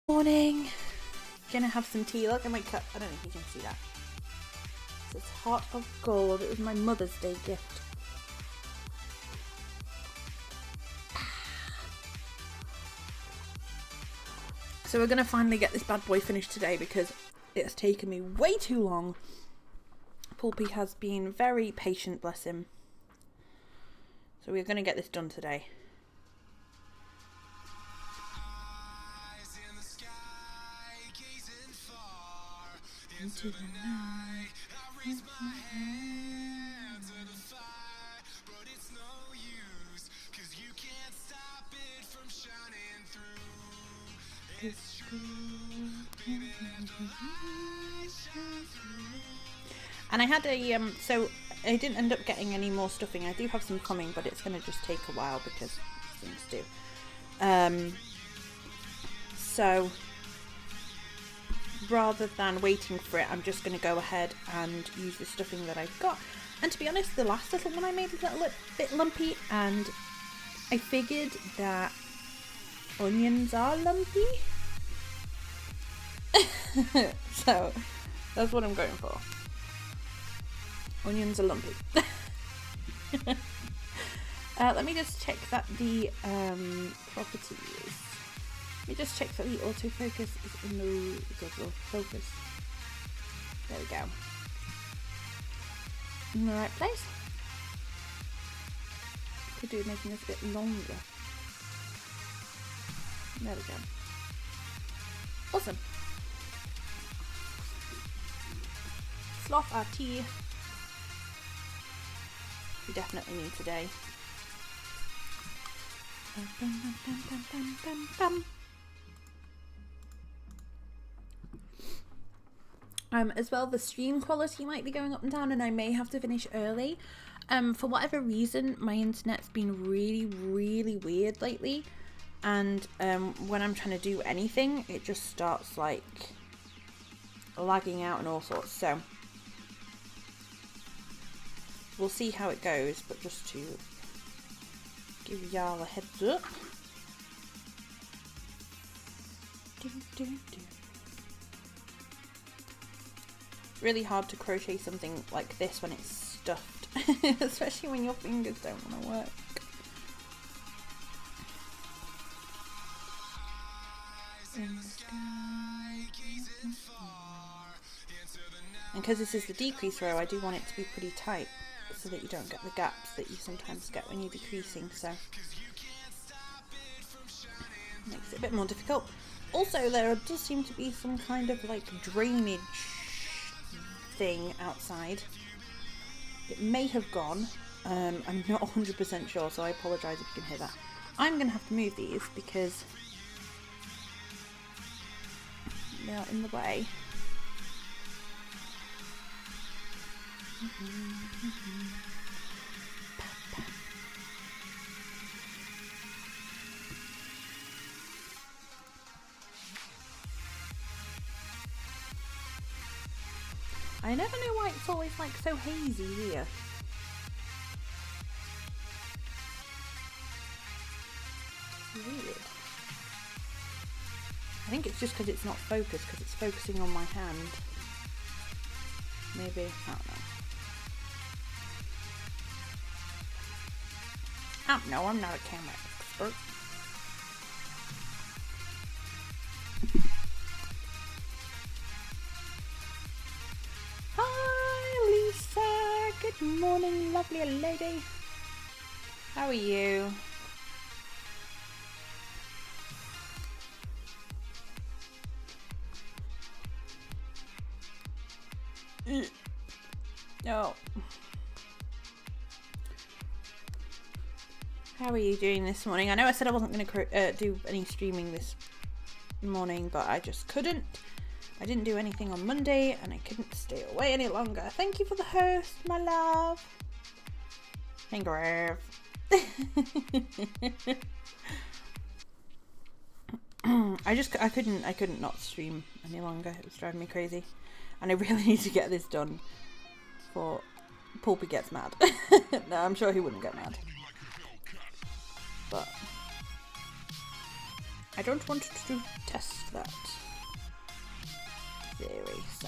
Morning. Gonna have some tea. Look at my cup. I don't know if you can see that. It's heart of gold. It was my Mother's Day gift. So we're gonna finally get this bad boy finished today because it has taken me way too long. Pulpy has been very patient, bless him. So we're gonna get this done today. Into the night, I raise my hand to the fire, but it's no use, 'cause you can't stop it from shining through. It's true, baby, let the light shine through. And I had a, so I didn't end up getting any more stuffing. I do have some coming, but it's going to just take a while because things do. So rather than waiting for it, I'm just going to go ahead and use the stuffing that I've got. And to be honest, the last little one I made was a little bit lumpy, and I figured that onions are lumpy. So that's what I'm going for. Onions are lumpy. Let me just check that the properties. Let me just check that the autofocus is in the focus. There we go. In the right place. Could do with making this a bit longer. There we go. Awesome. Sloth our tea. We definitely need today. As well, the stream quality might be going up and down, and I may have to finish early. For whatever reason, my internet's been really weird lately, and when I'm trying to do anything, it just starts like lagging out and all sorts. So we'll see how it goes, but just to give y'all a heads up. Really hard to crochet something like this when it's stuffed, especially when your fingers don't want to work. And because this is the decrease row, I do want it to be pretty tight so that you don't get the gaps that you sometimes get when you're decreasing, so makes it a bit more difficult. Also, there does seem to be some kind of like drainage thing outside. It may have gone. I'm not 100% sure, so I apologise if you can hear that. I'm going to have to move these because they are in the way. I never know why it's always like so hazy here. Weird. I think it's just because it's not focused, because it's focusing on my hand. Maybe, I don't know. I'm not a camera expert. Hi, Lisa. Good morning, lovely lady. How are you? No. How are you doing this morning? I know I said I wasn't going to do any streaming this morning, but I just couldn't. I didn't do anything on Monday, and I couldn't stay away any longer. Thank you for the host, my love. Thank you. I couldn't not stream any longer. It was driving me crazy, and I really need to get this done before Pulpy gets mad. No, I'm sure he wouldn't get mad, but I don't want to test that theory, so.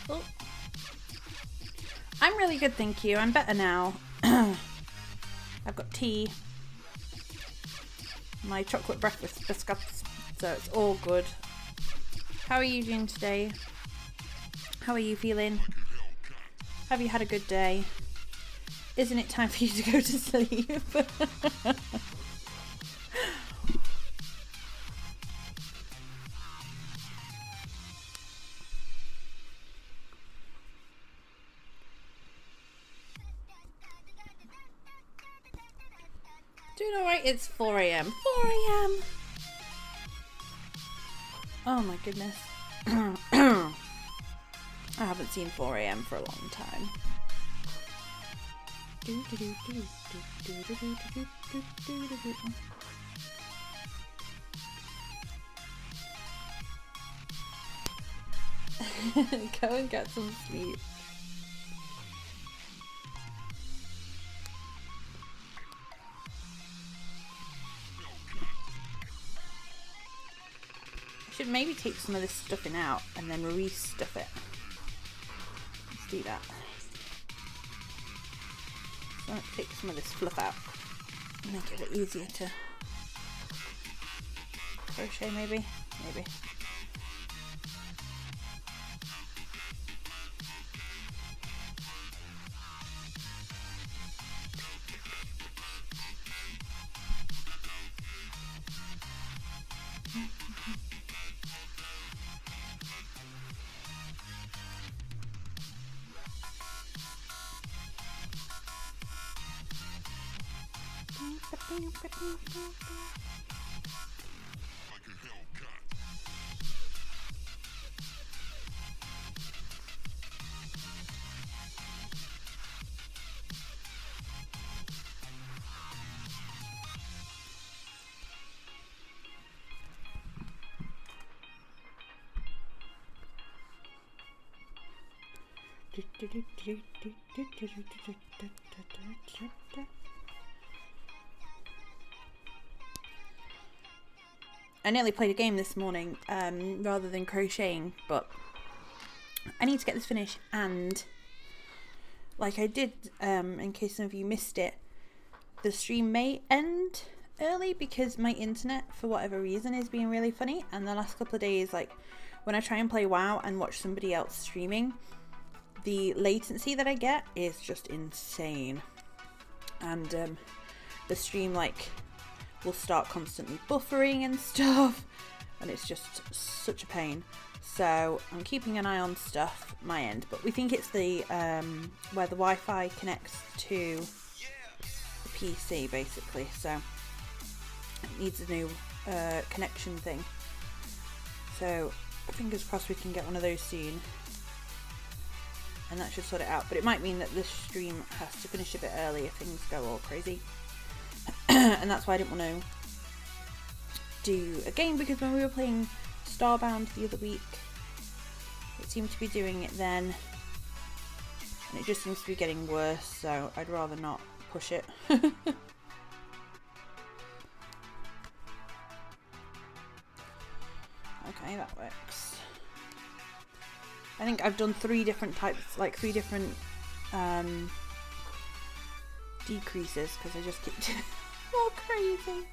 Oh. I'm really good, thank you. I'm better now. I've got tea, my chocolate breakfast biscuits, so it's all good. How are you doing today? How are you feeling? Have you had a good day? Isn't it time for you to go to sleep? Doing alright, it's 4 a.m. 4 a.m. Oh my goodness. I haven't seen 4 a.m. for a long time. Go and get some sleep. I should maybe take some of this stuffing out and then re-stuff it. Let's do that. So let's take some of this fluff out and make it a bit easier to crochet maybe. I nearly played a game this morning rather than crocheting, but I need to get this finished, and like I did, in case some of you missed it, the stream may end early because my internet, for whatever reason, is being really funny, and the last couple of days, like when I try and play WoW and watch somebody else streaming, the latency that I get is just insane, and the stream like will start constantly buffering and stuff, and it's just such a pain. So I'm keeping an eye on stuff my end, but we think it's the where the Wi-Fi connects to the PC basically, so it needs a new connection thing. So fingers crossed we can get one of those soon, and that should sort it out. But it might mean that this stream has to finish a bit early if things go all crazy. And that's why I didn't want to do a game, because when we were playing Starbound the other week, it seemed to be doing it then, and it just seems to be getting worse, so I'd rather not push it. Okay, that works. I think I've done 3 different types, like 3 different decreases, because I just keep all crazy.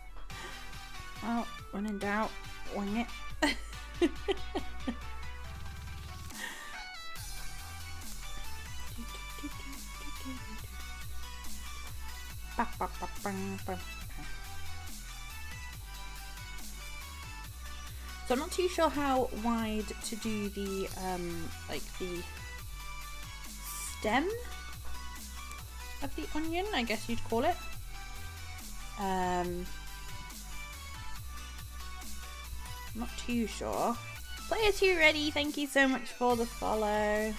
Well, when in doubt, wing it. So I'm not too sure how wide to do the like the stem of the onion, I guess you'd call it. Not too sure. Player 2 ready, thank you so much for the follow.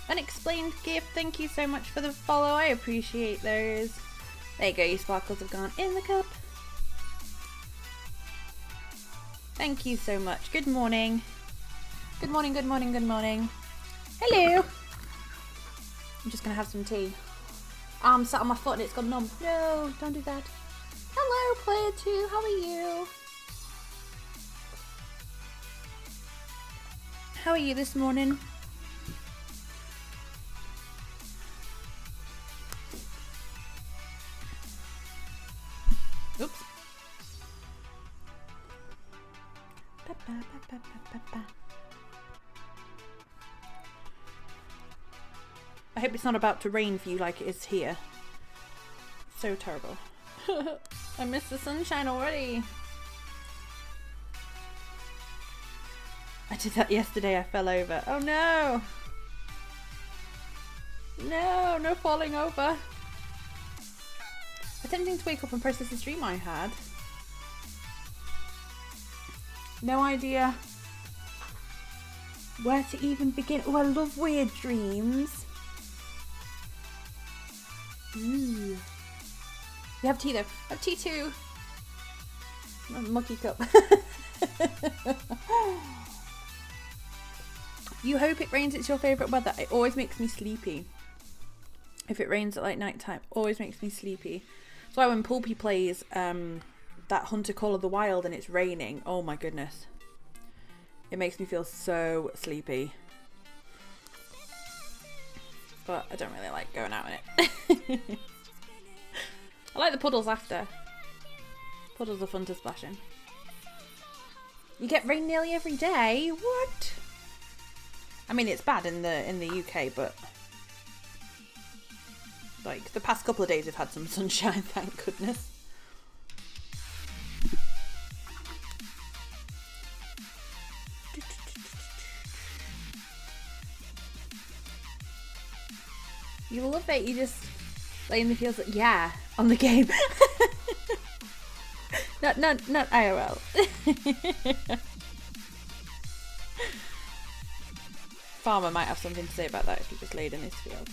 Unexplained gift, thank you so much for the follow, I appreciate those. There you go, your sparkles have gone in the cup. Thank you so much. Good morning. Good morning, good morning, good morning. Hello. I'm just gonna have some tea. I'm sat on my foot and it's gone numb. No, don't do that. Hello, player 2, how are you? How are you this morning? Oops. I hope it's not about to rain for you like it is here. So terrible. I miss the sunshine already. I did that yesterday, I fell over. Oh no! No, no falling over. Attempting to wake up and process the dream I had. No idea where to even begin. Oh, I love weird dreams. Ooh. You have tea though. I have tea too. Mucky cup. You hope it rains, it's your favourite weather. It always makes me sleepy. If it rains at like night time, always makes me sleepy. That's why when Pulpy plays that Hunter Call of the Wild and it's raining, oh my goodness. It makes me feel so sleepy. But I don't really like going out in it. I like the puddles after. Puddles are fun to splash in. You get rain nearly every day? What? I mean, it's bad in the UK, but like the past couple of days we've had some sunshine, thank goodness. You love it, you just lay in the fields, yeah, on the game. not IRL. Farmer might have something to say about that if he just laid in his field.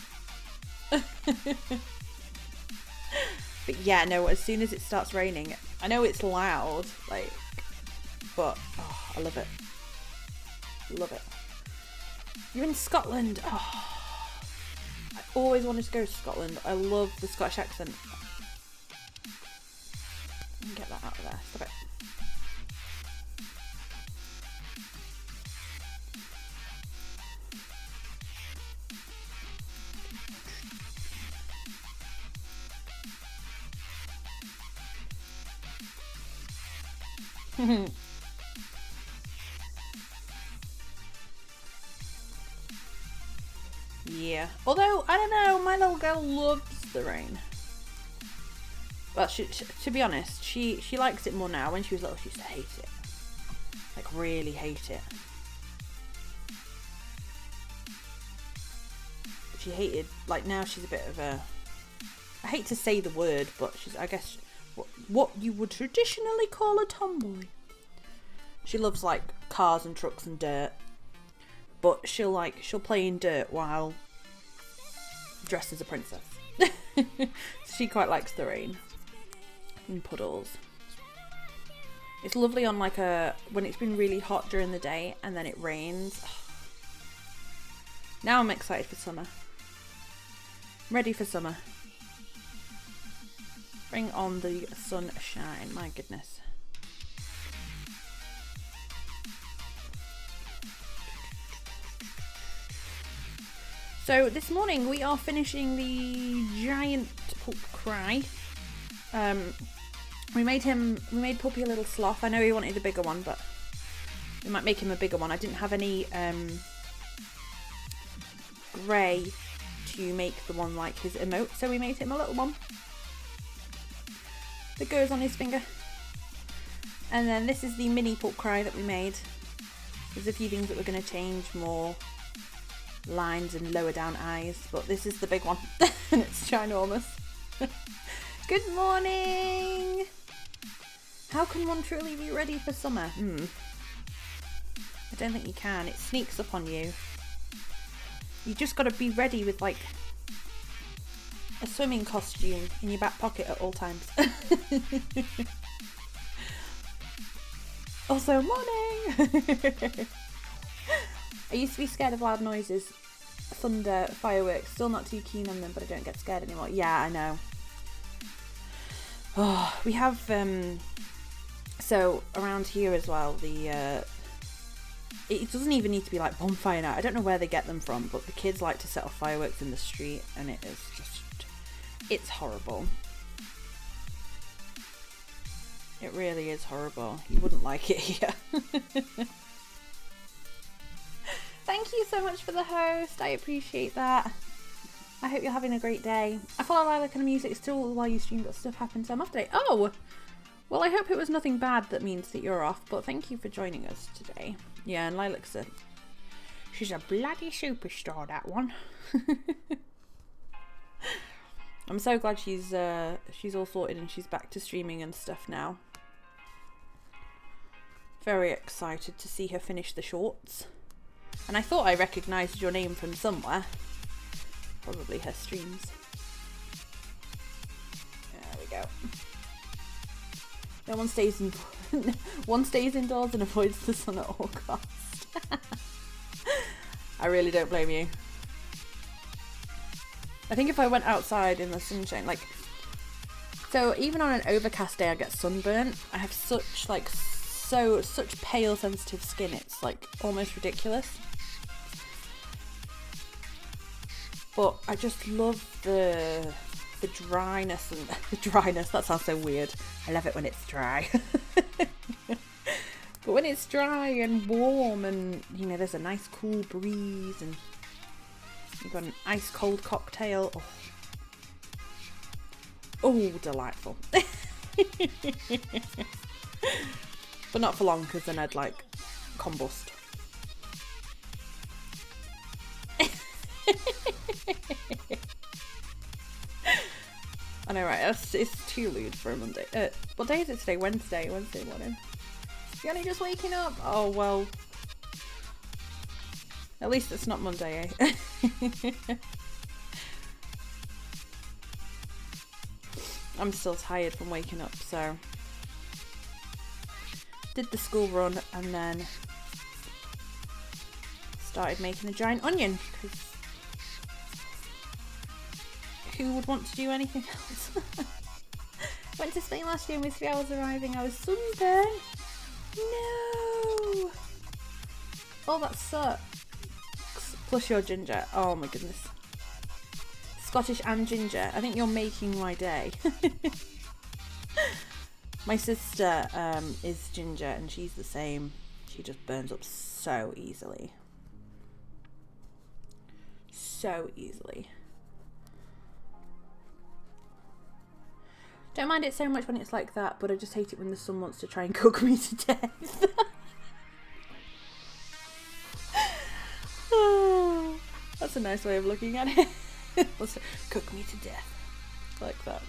But yeah, no, as soon as it starts raining, I know it's loud, like, but oh, I love it. Love it. You're in Scotland. Oh, I always wanted to go to Scotland. I love the Scottish accent. Get that out of there. Stop it. Yeah. Although, I don't know, my little girl loves the rain. Well, to be honest, she likes it more now. When she was little, she used to hate it. Like, really hate it. She hated, like, now she's a bit of a... I hate to say the word, but she's, I guess, what you would traditionally call a tomboy. She loves, like, cars and trucks and dirt. But she'll play in dirt while dressed as a princess. She quite likes the rain and puddles. It's lovely on like when it's been really hot during the day and then it rains. Now I'm excited for summer. I'm ready for summer. Bring on the sunshine, my goodness. So this morning we are finishing the giant PulpCry. We made Puppy a little sloth. I know he wanted a bigger one, but we might make him a bigger one. I didn't have any grey to make the one like his emote, so we made him a little one. that goes on his finger. And then this is the mini PulpCry that we made. There's a few things that we're going to change, more lines and lower down eyes, but this is the big one and it's ginormous. Good morning! How can one truly be ready for summer? I don't think you can. It sneaks up on you. You just got to be ready with like a swimming costume in your back pocket at all times. Also, morning! I used to be scared of loud noises, thunder, fireworks. Still not too keen on them, but I don't get scared anymore. Yeah, I know. Oh, we have so around here as well. It doesn't even need to be like bonfire night. I don't know where they get them from, but the kids like to set off fireworks in the street, and it is it's horrible. It really is horrible. You wouldn't like it here. Thank you so much for the host. I appreciate that. I hope you're having a great day. I follow Lilac and music still while you stream, but stuff happens, so I'm off today. Oh! Well, I hope it was nothing bad that means that you're off, but thank you for joining us today. Yeah, and Lilac's she's a bloody superstar, that one. I'm so glad she's all sorted and she's back to streaming and stuff now. Very excited to see her finish the shorts. And I thought I recognised your name from somewhere. Probably her streams. There we go. No one stays in one stays indoors and avoids the sun at all costs. I really don't blame you. I think if I went outside in the sunshine, like, so even on an overcast day I get sunburnt. I have such pale sensitive skin, it's like almost ridiculous. But I just love the dryness and the dryness. That sounds so weird. I love it when it's dry. But when it's dry and warm and, you know, there's a nice cool breeze and you've got an ice cold cocktail. Oh, delightful. But not for long, because then I'd like combust. I know, right? It's too lewd for a Monday. What day is it today? Wednesday morning. You're only just waking up. Oh well. At least it's not Monday, eh? I'm still tired from waking up, so did the school run and then started making a giant onion, because who would want to do anything else? Went to Spain last year and with 3 hours arriving I was sunburned. No! Oh, that sucks. Plus you're ginger. Oh my goodness. Scottish and ginger. I think you're making my day. My sister is ginger and she's the same. She just burns up so easily. So easily. Don't mind it so much when it's like that, but I just hate it when the sun wants to try and cook me to death. Oh, that's a nice way of looking at it. Cook me to death. Like that.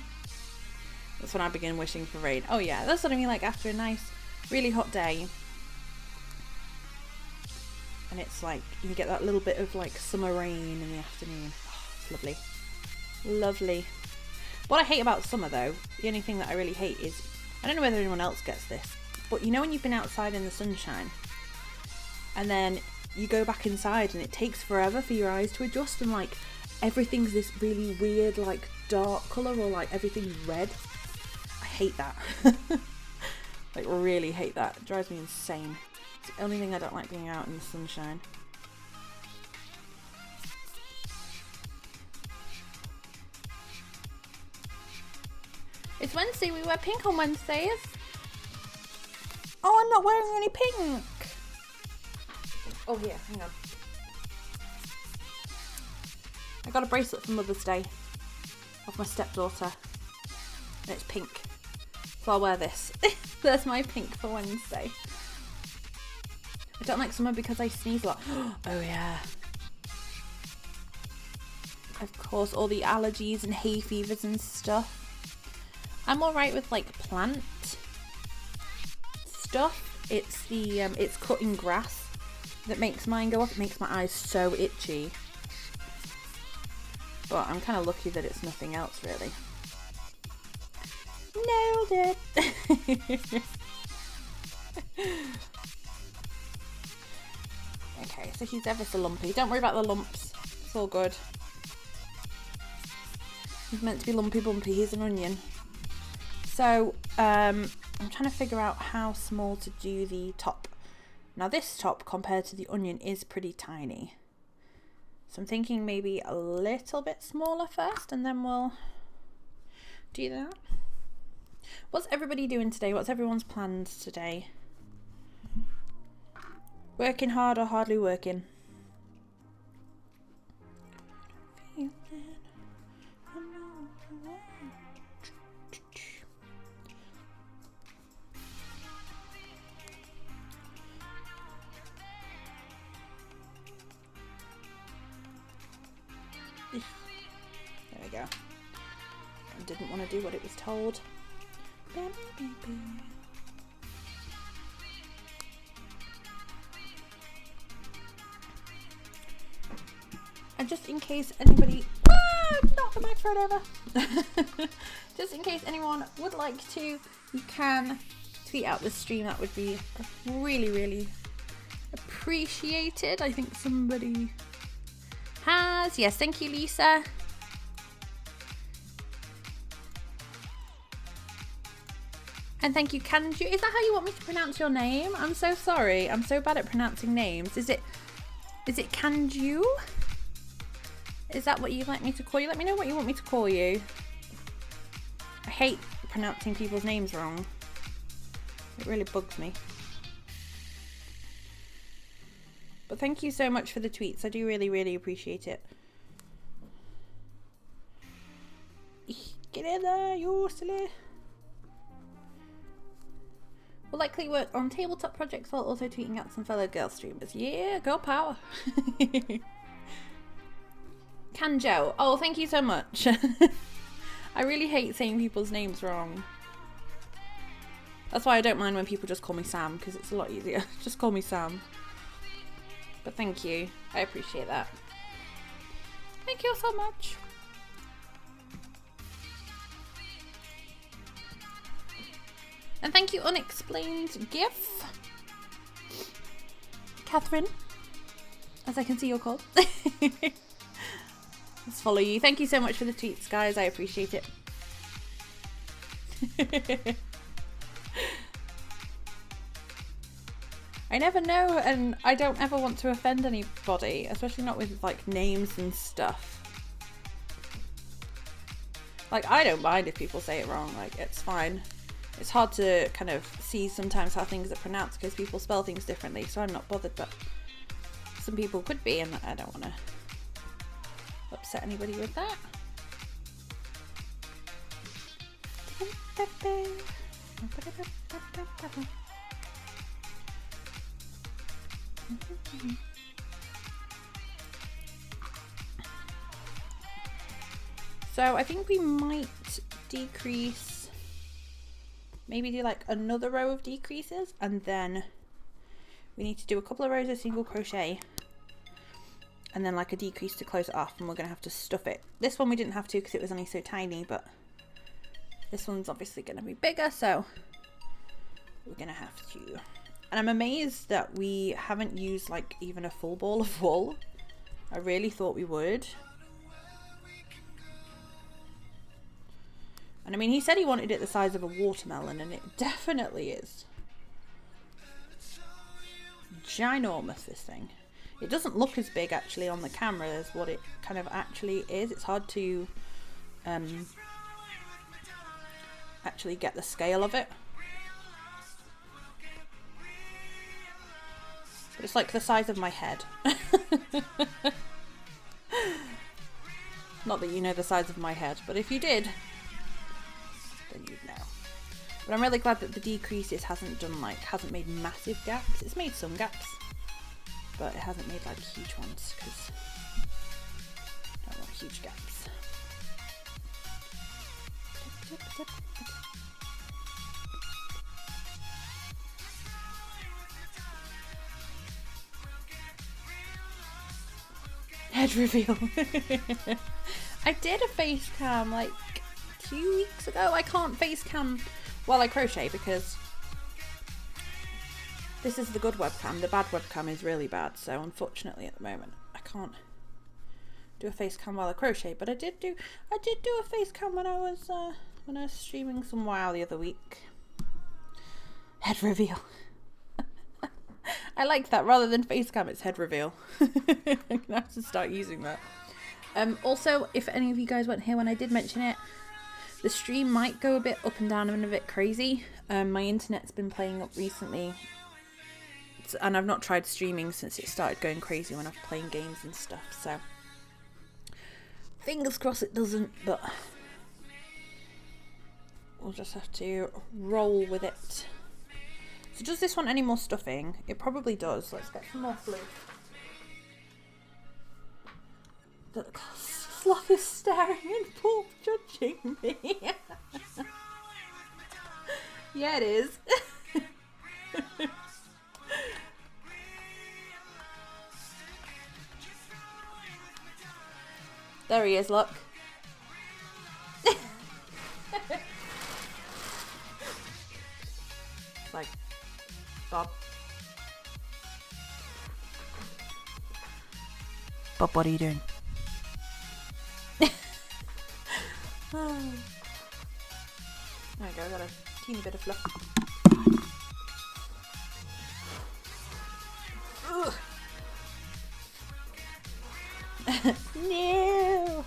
That's when I begin wishing for rain. Oh yeah, that's what I mean, like after a nice, really hot day. And it's like, you get that little bit of like summer rain in the afternoon. Oh, it's lovely. Lovely. What I hate about summer though, the only thing that I really hate is, I don't know whether anyone else gets this, but you know when you've been outside in the sunshine and then you go back inside and it takes forever for your eyes to adjust and like everything's this really weird like dark colour or like everything's red. I hate that. Like really hate that. It drives me insane. It's the only thing I don't like being out in the sunshine. It's Wednesday, we wear pink on Wednesdays. Oh, I'm not wearing any pink. Oh, here, hang on. I got a bracelet for Mother's Day off my stepdaughter. And it's pink. So I'll wear this. That's my pink for Wednesday. I don't like summer because I sneeze a lot. Oh yeah. Of course, all the allergies and hay fevers and stuff. I'm alright with like plant stuff. It's the it's cutting grass that makes mine go off. It makes my eyes so itchy. But I'm kind of lucky that it's nothing else really. Nailed it. Okay, so he's ever so lumpy. Don't worry about the lumps. It's all good. He's meant to be lumpy bumpy. He's an onion. So, I'm trying to figure out how small to do the top. Now this top, compared to the onion, is pretty tiny. So I'm thinking maybe a little bit smaller first, and then we'll do that. What's everybody doing today? What's everyone's plans today? Working hard or hardly working? There we go. I didn't want to do what it was told. And just in case anybody... knock the microphone over! Just in case anyone would like to, you can tweet out this stream. That would be really, really appreciated. I think somebody has. Yes, thank you, Lisa. And thank you, Kanju. Is that how you want me to pronounce your name? I'm so sorry. I'm so bad at pronouncing names. Is it Kanju? Is that what you'd like me to call you? Let me know what you want me to call you. I hate pronouncing people's names wrong. It really bugs me. But thank you so much for the tweets. I do really, really appreciate it. Get in there, you silly. Will likely work on tabletop projects while also tweeting out some fellow girl streamers. Yeah, girl power. Kanjo. Oh, thank you so much. I really hate saying people's names wrong. That's why I don't mind when people just call me Sam, because it's a lot easier. Just call me Sam. But thank you. I appreciate that. Thank you so much. And thank you, Unexplained GIF. Catherine, as I can see you're called. Let's follow you. Thank you so much for the tweets, guys. I appreciate it. I never know, and I don't ever want to offend anybody, especially not with like names and stuff. Like, I don't mind if people say it wrong, like, it's fine. It's hard to kind of see sometimes how things are pronounced because people spell things differently, so I'm not bothered, but some people could be, and I don't want to upset anybody with that. So I think we might decrease, maybe do like another row of decreases, and then we need to do a couple of rows of single crochet and then like a decrease to close it off, and we're going to have to stuff it. This one we didn't have to because it was only so tiny, but this one's obviously going to be bigger, so we're going to have to. And I'm amazed that we haven't used like even a full ball of wool. I really thought we would. And I mean, he said he wanted it the size of a watermelon, and it definitely is. Ginormous, this thing. It doesn't look as big actually on the camera as what it kind of actually is. It's hard to actually get the scale of it. But it's like the size of my head. Not that you know the size of my head, but if you did, then you'd know. But I'm really glad that the decreases hasn't made massive gaps. It's made some gaps, but it hasn't made like huge ones because I don't want huge gaps. Head reveal. I did a face cam like 2 weeks ago. I can't face cam while I crochet because this is the good webcam. The bad webcam is really bad, so unfortunately at the moment I can't do a face cam while I crochet. But I did do a face cam when I was streaming some WoW the other week. Head reveal. I like that. Rather than face cam, it's head reveal. I'm gonna have to start using that. Also, if any of you guys weren't here when I did mention it, the stream might go a bit up and down and a bit crazy. My internet's been playing up recently, and I've not tried streaming since it started going crazy when I'm playing games and stuff, so fingers crossed it doesn't, but we'll just have to roll with it. So does this want any more stuffing? It probably does. Let's get some more glue. The sloth is staring and Pulp judging me. Yeah, it is. There he is, look. Like, Bob. Bob, what are you doing? There we go, got a teeny bit of fluff. No!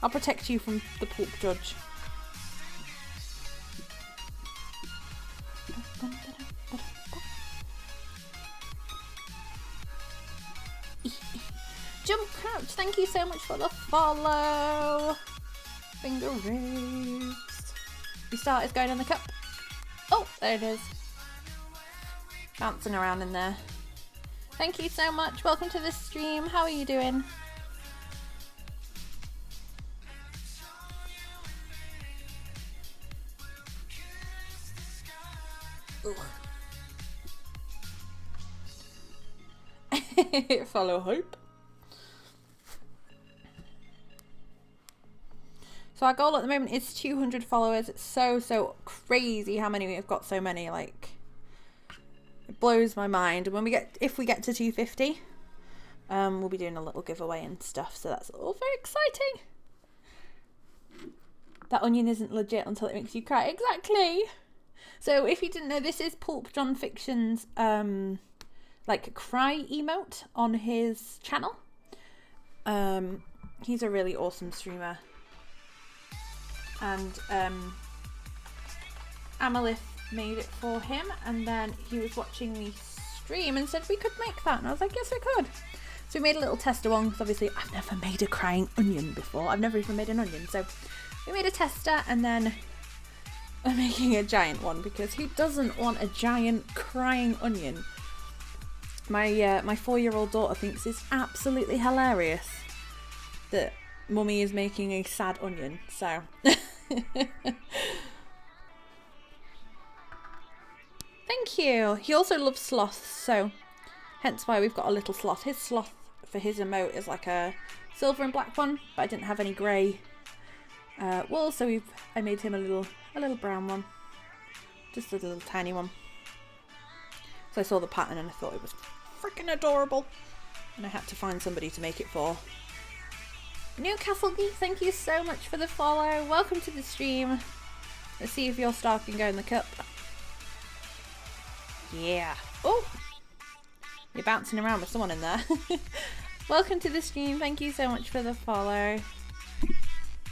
I'll protect you from the Pulp Judge. Jump Crouch, thank you so much for the follow. Finger ribs. Your start is going in the cup. Oh, there it is. Bouncing around in there. Thank you so much. Welcome to the stream. How are you doing? Follow Hope. So our goal at the moment is 200 followers. It's so crazy how many we've got. So many, like, it blows my mind. And if we get to 250, we'll be doing a little giveaway and stuff. So that's all very exciting. That onion isn't legit until it makes you cry. Exactly. So if you didn't know, this is Pulp John Fiction's like cry emote on his channel. He's a really awesome streamer. And Amalith made it for him, and then he was watching me stream and said we could make that, and I was like, yes we could. So we made a little tester one, because obviously I've never made a crying onion before. I've never even made an onion, so we made a tester, and then I'm making a giant one, because who doesn't want a giant crying onion? My 4-year-old daughter thinks it's absolutely hilarious that Mummy is making a sad onion, so thank you. He also loves sloths, so hence why we've got a little sloth. His sloth for his emote is like a silver and black one, but I didn't have any grey wool, so I made him a little brown one, just a little tiny one. So I saw the pattern and I thought it was freaking adorable, and I had to find somebody to make it for. Newcastle Geek, thank you so much for the follow. Welcome to the stream. Let's see if your star can go in the cup. Yeah. Oh, you're bouncing around with someone in there. Welcome to the stream. Thank you so much for the follow.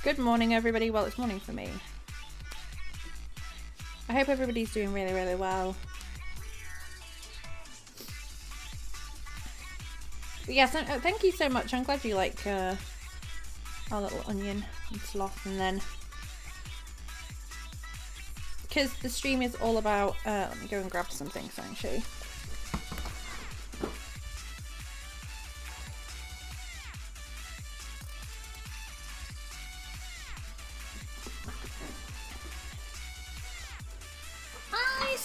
Good morning, everybody. Well, it's morning for me. I hope everybody's doing really, really well. But yes, thank you so much. I'm glad you like our little onion and sloth. And then, because the stream is all about, let me go and grab something so I can show you.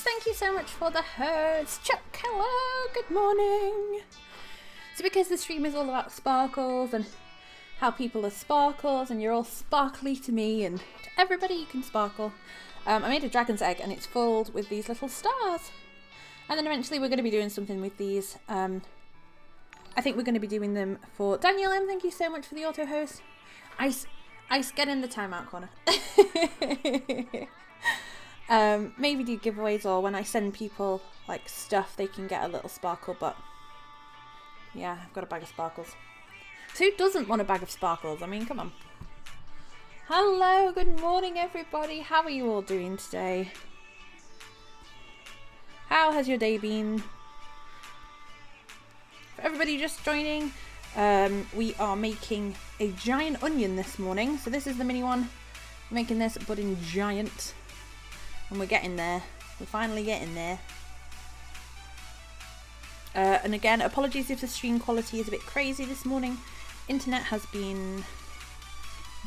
Thank you so much for the hearts. Chuck, hello, good morning. So because the stream is all about sparkles and how people are sparkles and you're all sparkly to me and to everybody you can sparkle, I made a dragon's egg and it's filled with these little stars. And then eventually we're going to be doing something with these. I think we're going to be doing them for Daniel M. Thank you so much for the auto host. Ice, get in the timeout corner. Maybe do giveaways, or when I send people like stuff they can get a little sparkle. But yeah, I've got a bag of sparkles. So who doesn't want a bag of sparkles? I mean, come on. Hello, good morning everybody. How are you all doing today? How has your day been? For everybody just joining, we are making a giant onion this morning. So this is the mini one. I'm making this but in giant. And we're getting there. We're finally getting there. And again, apologies if the stream quality is a bit crazy this morning. Internet has been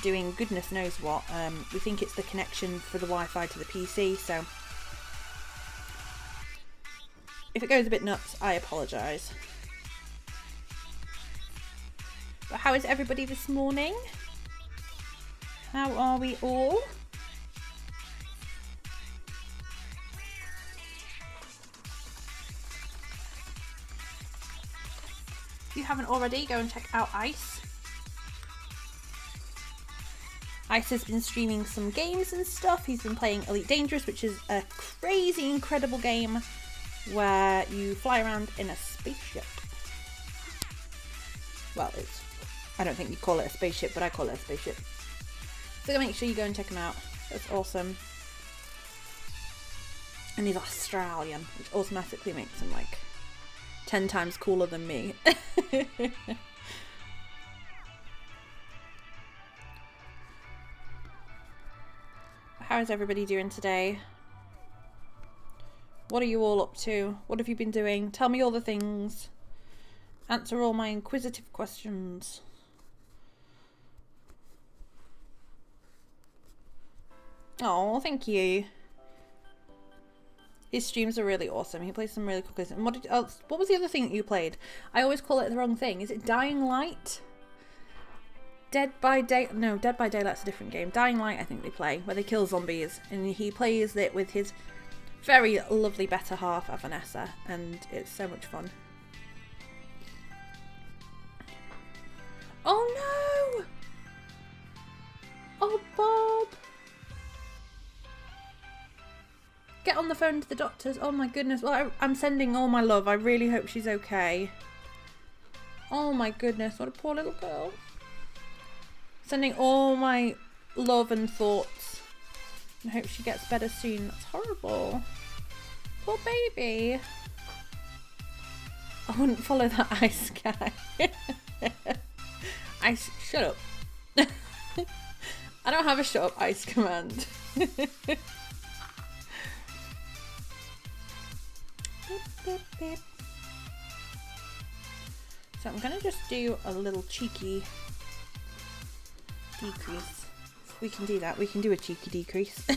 doing goodness knows what. We think it's the connection for the Wi-Fi to the PC, so if it goes a bit nuts, I apologise. But how is everybody this morning? How are we all? If you haven't already, go and check out Ice. Ice has been streaming some games and stuff. He's been playing Elite Dangerous, which is a crazy, incredible game where you fly around in a spaceship. Well, I don't think you call it a spaceship, but I call it a spaceship. So make sure you go and check him out. It's awesome. And he's Australian, which automatically makes him like 10 times cooler than me. How is everybody doing today? What are you all up to? What have you been doing? Tell me all the things. Answer all my inquisitive questions. Oh, thank you. His streams are really awesome. He plays some really cool games. And what was the other thing that you played? I always call it the wrong thing. Is it Dying Light? Dead by Daylight's a different game. Dying Light, I think they play, where they kill zombies. And he plays it with his very lovely better half, Vanessa. And it's so much fun. Oh no! Oh, Bob! Get on the phone to the doctors. Oh my goodness. Well, I'm sending all my love. I really hope she's okay. Oh my goodness. What a poor little girl. Sending all my love and thoughts. I hope she gets better soon. That's horrible. Poor baby. I wouldn't follow that Ice guy. Ice, shut up. I don't have a shut up Ice command. So I'm gonna just do a little cheeky decrease. We can do that. We can do a cheeky decrease.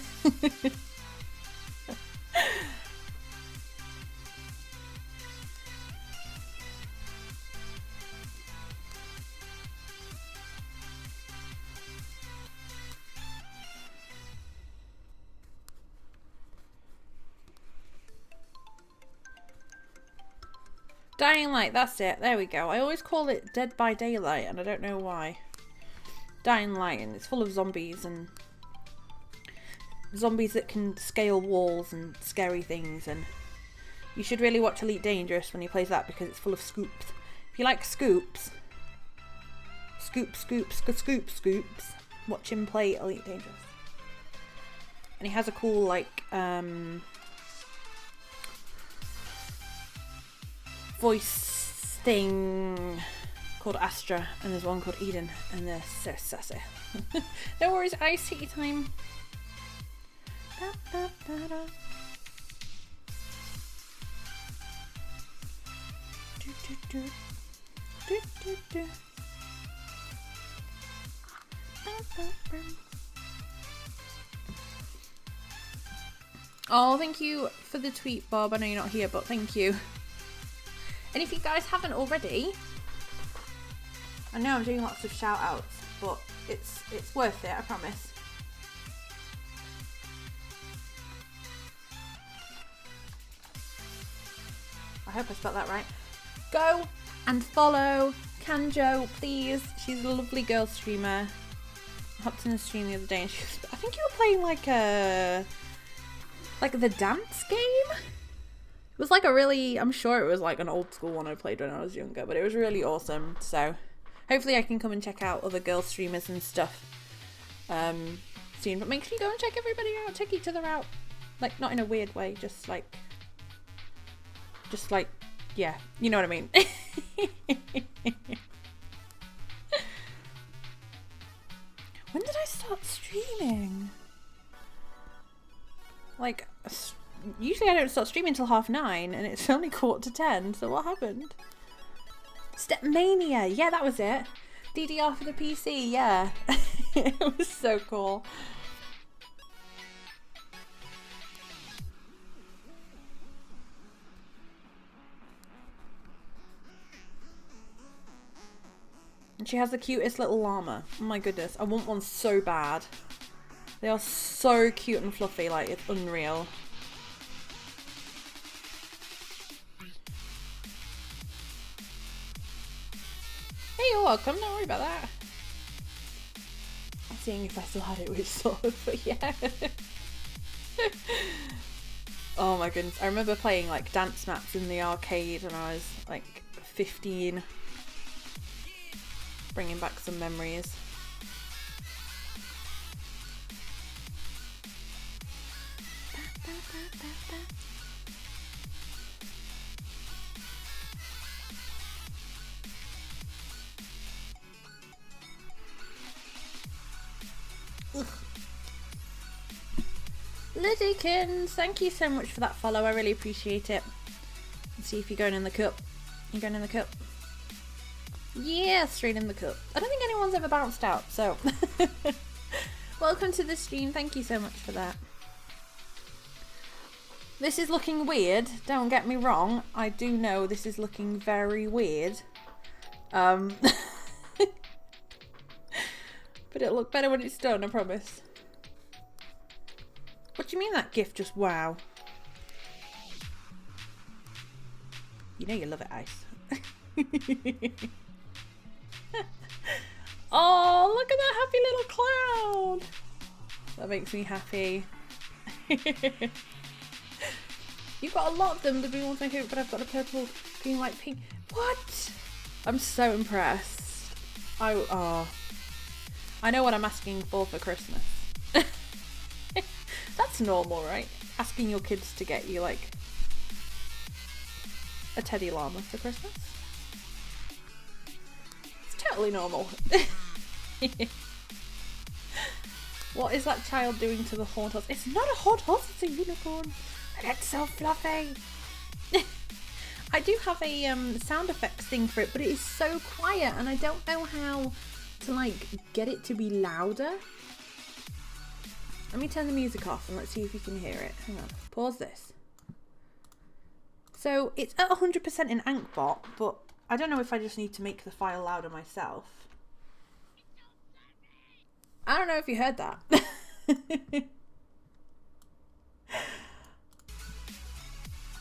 Dying Light, that's it. There we go. I always call it Dead by Daylight, and I don't know why. Dying Light, and it's full of zombies, and zombies that can scale walls and scary things, and you should really watch Elite Dangerous when he plays that, because it's full of scoops. If you like scoops, watch him play Elite Dangerous. And he has a cool, like, voice thing called Astra, and there's one called Eden, and they're so sassy. No worries, Ice, take your time. Oh, thank you for the tweet, Bob. I know you're not here, but thank you. And if you guys haven't already, I know I'm doing lots of shout outs, but it's worth it, I promise. I hope I spelled that right. Go and follow Kanjo, please. She's a lovely girl streamer. I hopped in the stream the other day and she was, I think you were playing like the dance game? It was like a really, I'm sure it was like an old school one I played when I was younger, but it was really awesome. So hopefully I can come and check out other girl streamers and stuff soon. But make sure you go and check everybody out, check each other out. Like, not in a weird way, just like, yeah, you know what I mean. When did I start streaming? Like, usually I don't start streaming until 9:30, and it's only 9:45, so what happened? Stepmania, yeah, that was it. DDR for the PC, yeah. It was so cool. And she has the cutest little llama. Oh my goodness, I want one so bad. They are so cute and fluffy, like it's unreal. Hey, you're welcome, don't worry about that. I'm seeing if I still had it with sword, but yeah. Oh my goodness, I remember playing like dance maps in the arcade when I was like 15. Bringing back some memories. Lidykins, thank you so much for that follow. I really appreciate it. Let's see if you're going in the cup. You're going in the cup. Yeah, straight in the cup. I don't think anyone's ever bounced out, so. Welcome to the stream. Thank you so much for that. This is looking weird. Don't get me wrong. I do know this is looking very weird. But it'll look better when it's done, I promise. What do you mean that gift just wow? You know you love it, Ice. Oh, look at that happy little cloud. That makes me happy. You've got a lot of them. The green one's my favourite, but I've got a purple, green, white, pink. What? I'm so impressed. I know what I'm asking for Christmas. That's normal, right? Asking your kids to get you like a teddy llama for Christmas. It's totally normal. What is that child doing to the hot horse? It's not a hot horse, it's a unicorn. And it's so fluffy. I do have a sound effects thing for it, but it is so quiet and I don't know how to like get it to be louder. Let me turn the music off and let's see if you can hear it. Hang on, pause this. So it's at 100% in Ankbot, but I don't know if I just need to make the file louder myself. I don't know if you heard that.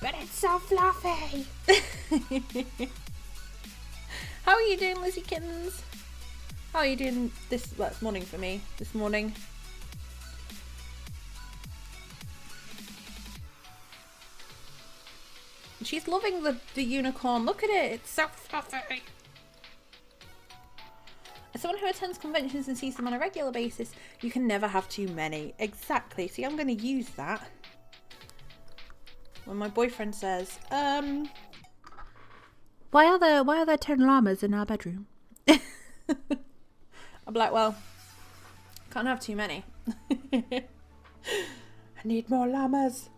But it's so fluffy. How are you doing, Lizzie Kittens? How are you doing this morning for me? This morning. She's loving the unicorn. Look at it. It's so fluffy. As someone who attends conventions and sees them on a regular basis, you can never have too many. Exactly. See, I'm going to use that. When my boyfriend says, why are there 10 llamas in our bedroom? I'm like, well, can't have too many. I need more llamas.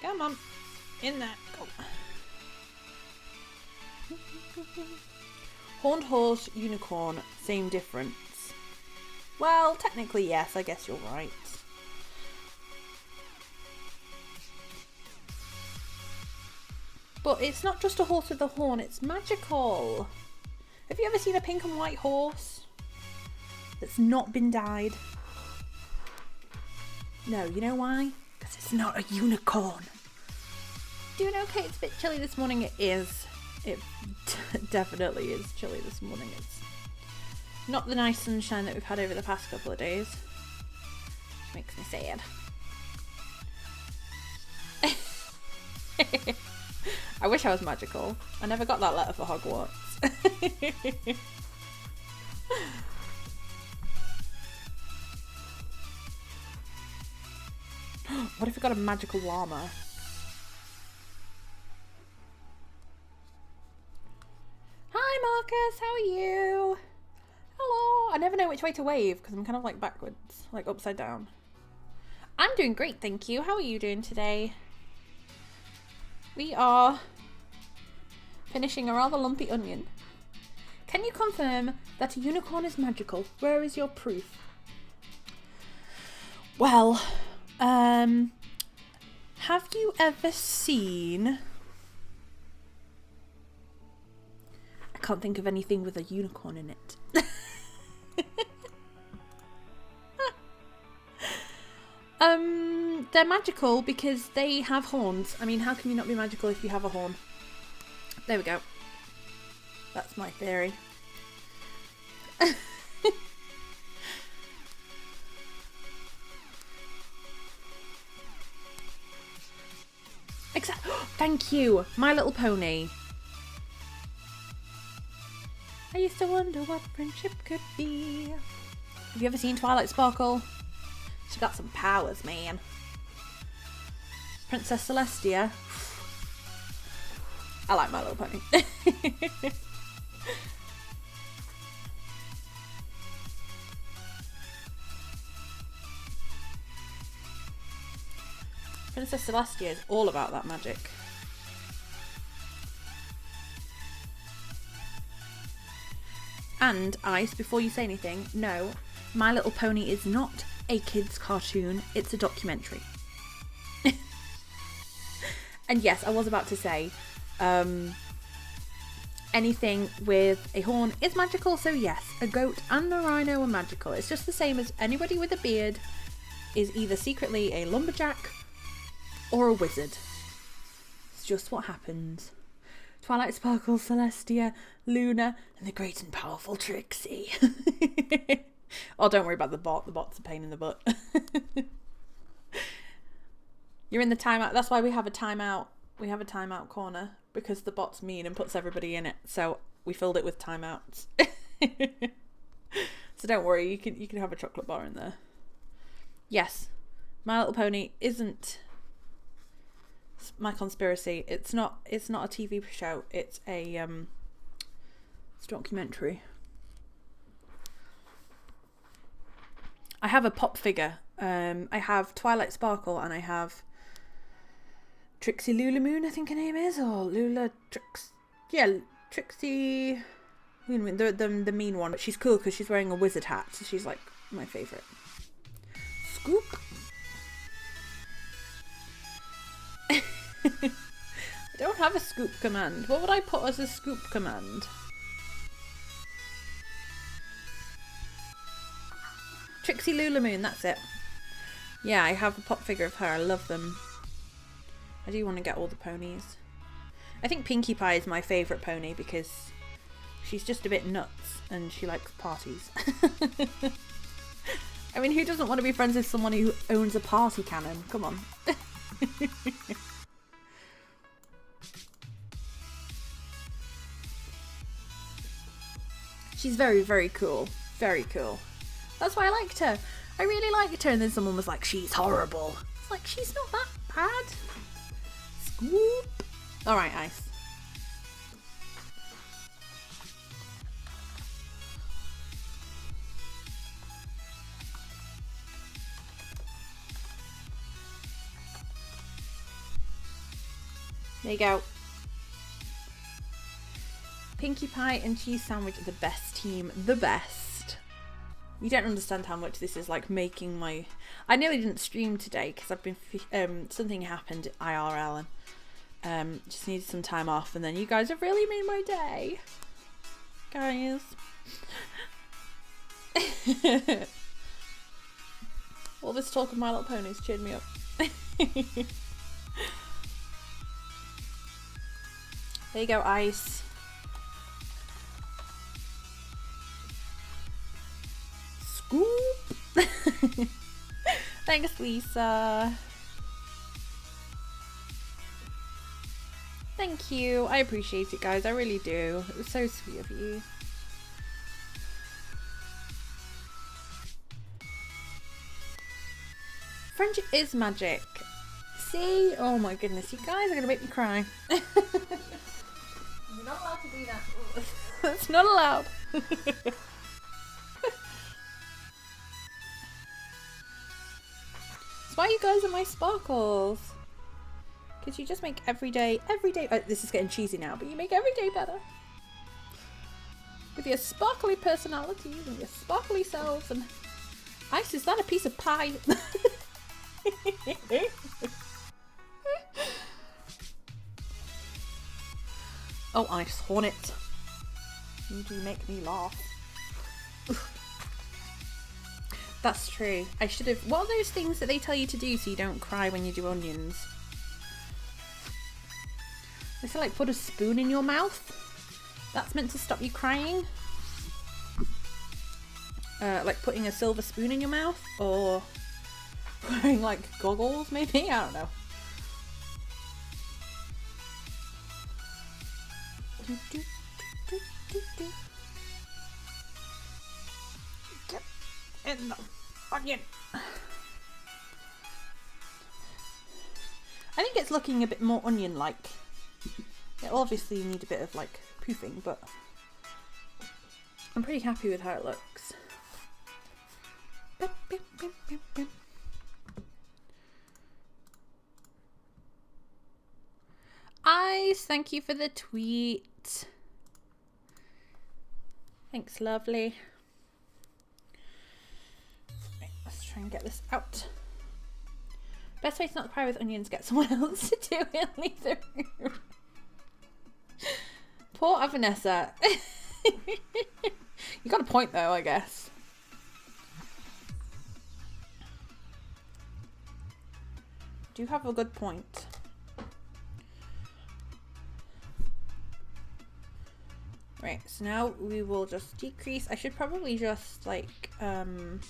Come on, in there. Go. Horned horse, unicorn, same difference. Well, technically yes, I guess you're right. But it's not just a horse with a horn, it's magical. Have you ever seen a pink and white horse that's not been dyed? No, you know why? Because it's not a unicorn. Doing okay, it's a bit chilly this morning. It is. It definitely is chilly this morning. It's not the nice sunshine that we've had over the past couple of days. Which makes me sad. I wish I was magical. I never got that letter for Hogwarts. What if we got a magical llama? Hi Marcus, how are you? Hello. I never know which way to wave because I'm kind of like backwards, like upside down. I'm doing great, thank you. How are you doing today? We are finishing a rather lumpy onion. Can you confirm that a unicorn is magical? Where is your proof? Well, have you ever seen... I can't think of anything with a unicorn in it. They're magical because they have horns. I mean, how can you not be magical if you have a horn? There we go. That's my theory. Exactly. Thank you, My Little Pony. I used to wonder what friendship could be. Have you ever seen Twilight Sparkle? She got some powers, man. Princess Celestia. I like My Little Pony. Princess Celestia is all about that magic. And, Ice, before you say anything, no, My Little Pony is not a kid's cartoon, it's a documentary. And yes, I was about to say, anything with a horn is magical, so yes, a goat and a rhino are magical. It's just the same as anybody with a beard is either secretly a lumberjack or a wizard. It's just what happens. Twilight Sparkle, Celestia, Luna, and the great and powerful Trixie. Oh, don't worry about the bot. The bot's a pain in the butt. You're in the timeout. That's why we have a timeout. We have a timeout corner because the bot's mean and puts everybody in it. So we filled it with timeouts. So don't worry. You can have a chocolate bar in there. Yes, My Little Pony isn't my conspiracy. It's not a TV show. It's a it's a documentary. I have a pop figure. I have Twilight Sparkle and I have Trixie Lulamoon, I think her name is, or Trixie Lulamoon, the mean one. But she's cool because she's wearing a wizard hat, so she's like my favourite. Scoop. I don't have a scoop command. What would I put as a scoop command? Trixie Lulamoon, that's it. Yeah, I have a pop figure of her. I love them. I do want to get all the ponies. I think Pinkie Pie is my favourite pony because she's just a bit nuts and she likes parties. I mean, who doesn't want to be friends with someone who owns a party cannon? Come on. She's very, very cool. Very cool. That's why I liked her. I really liked her, and then someone was like, she's horrible. It's like, she's not that bad. Scoop. Alright, Ice. There you go. Pinkie Pie and Cheese Sandwich are the best team. The best. You don't understand how much this is like making my... I nearly didn't stream today because I've been... something happened at IRL and just needed some time off, and then you guys have really made my day. Guys. All this talk of My Little Ponies cheered me up. There you go, Ice. Scoop. Thanks, Lisa. Thank you. I appreciate it, guys. I really do. It was so sweet of you. Friendship is magic. See? Oh my goodness, you guys are going to make me cry. You're not allowed to do that. That's not allowed. That's why you guys are my sparkles. Because you just make every day, this is getting cheesy now, but you make every day better. With your sparkly personalities and your sparkly selves. And Ice, is that a piece of pie? Oh, Ice Hornet. You do make me laugh. That's true. I should have... What are those things that they tell you to do so you don't cry when you do onions? They say like put a spoon in your mouth. That's meant to stop you crying. Like putting a silver spoon in your mouth, or wearing like goggles maybe? I don't know. Get in the onion. I think it's looking a bit more onion-like. It'll obviously need a bit of like poofing, but I'm pretty happy with how it looks. Ice, thank you for the tweet. Thanks, lovely. Right, let's try and get this out. Best way to not cry with onions, get someone else to do it and leave the room. Poor Vanessa. You got a point though, I guess. Do you have a good point? Right, so now we will just decrease. I should probably just like, I'm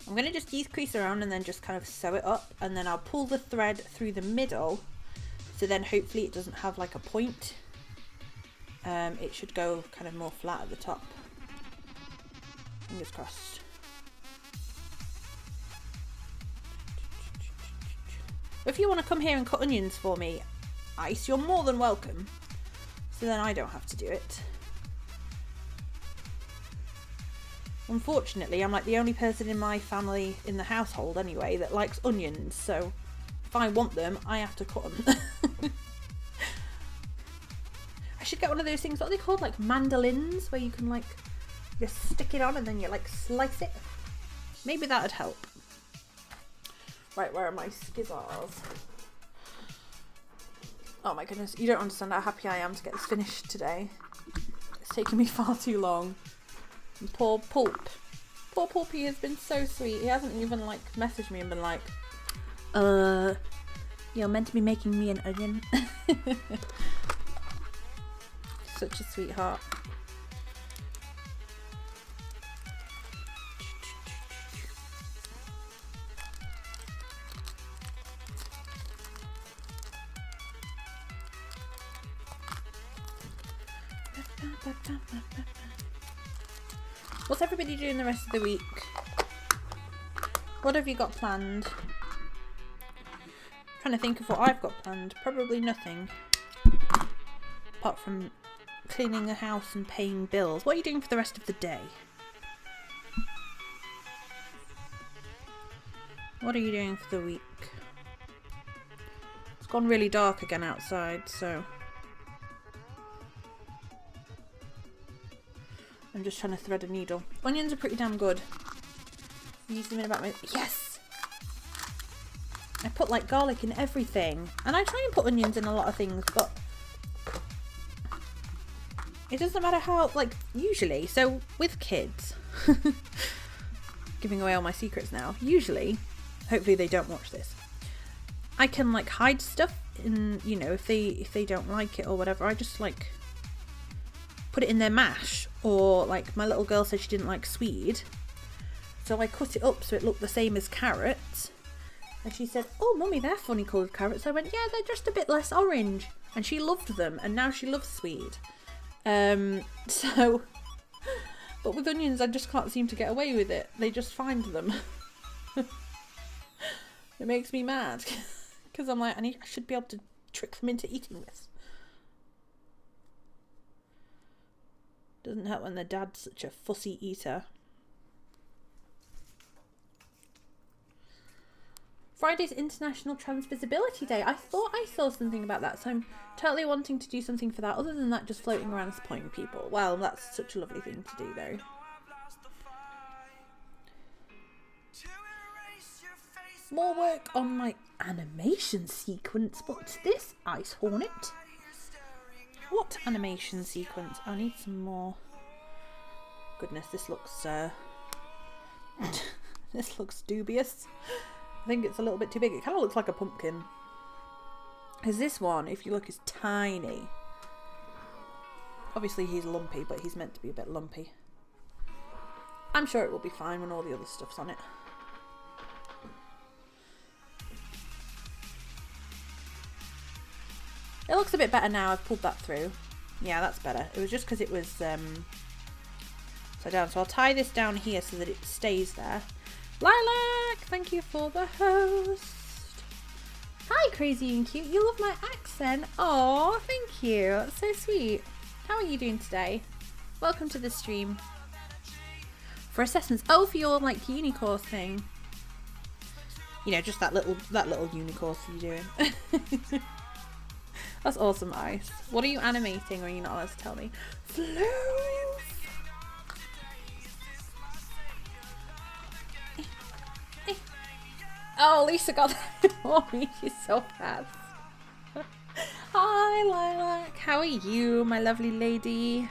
gonna just decrease around and then just kind of sew it up, and then I'll pull the thread through the middle, so then hopefully it doesn't have like a point. It should go kind of more flat at the top. Fingers crossed. If you want to come here and cut onions for me, Ice, you're more than welcome. So then I don't have to do it. Unfortunately, I'm like the only person in my family, in the household anyway, that likes onions. So if I want them, I have to cut them. I should get one of those things, what are they called? Like mandolins, where you can like just stick it on and then you like slice it. Maybe that would help. Right, where are my skizzars? Oh my goodness, you don't understand how happy I am to get this finished today. It's taken me far too long. And poor Pulp. Poor Pulpy has been so sweet. He hasn't even like messaged me and been like, you're meant to be making me an onion. Such a sweetheart. What's everybody doing the rest of the week? What have you got planned? Trying to think of what I've got planned. Probably nothing. Apart from cleaning the house and paying bills. What are you doing for the rest of the day? What are you doing for the week? It's gone really dark again outside, so I'm just trying to thread a needle. Onions are pretty damn good. Use them in about my... Yes! I put like garlic in everything. And I try and put onions in a lot of things, but it doesn't matter how, like, usually. So with kids, giving away all my secrets now, usually, hopefully they don't watch this, I can like hide stuff in, you know, if they don't like it or whatever, I just like put it in their mash. Or like my little girl said she didn't like swede, so I cut it up so it looked the same as carrots, and she said, oh mummy, they're funny coloured carrots. I went, yeah, they're just a bit less orange, and she loved them, and now she loves swede. So but with onions I just can't seem to get away with it. They just find them. It makes me mad because I'm like, I should be able to trick them into eating this. Doesn't help when their dad's such a fussy eater. Friday's International Transvisibility Day. I thought I saw something about that, so I'm totally wanting to do something for that. Other than that, just floating around supporting people. Well, that's such a lovely thing to do, though. More work on my animation sequence. What's this, Ice Hornet? What animation sequence? I need some more. Goodness, this looks this looks dubious. I think it's a little bit too big. It kind of looks like a pumpkin. Because this one, if you look, is tiny. Obviously he's lumpy, but he's meant to be a bit lumpy. I'm sure it will be fine when all the other stuff's on it. It looks a bit better now. I've pulled that through. Yeah, that's better. It was just because it was so down. So I'll tie this down here so that it stays there. Lilac, thank you for the host. Hi, crazy and cute. You love my accent. Oh, thank you. That's so sweet. How are you doing today? Welcome to the stream. For assessments. Oh, for your like uni course thing. You know, just that little uni course you're doing. That's awesome, Ice. What are you animating, or are you not allowed to tell me? Floof! Oh, Lisa got that for me. She's so fast. Hi, Lilac. How are you, my lovely lady?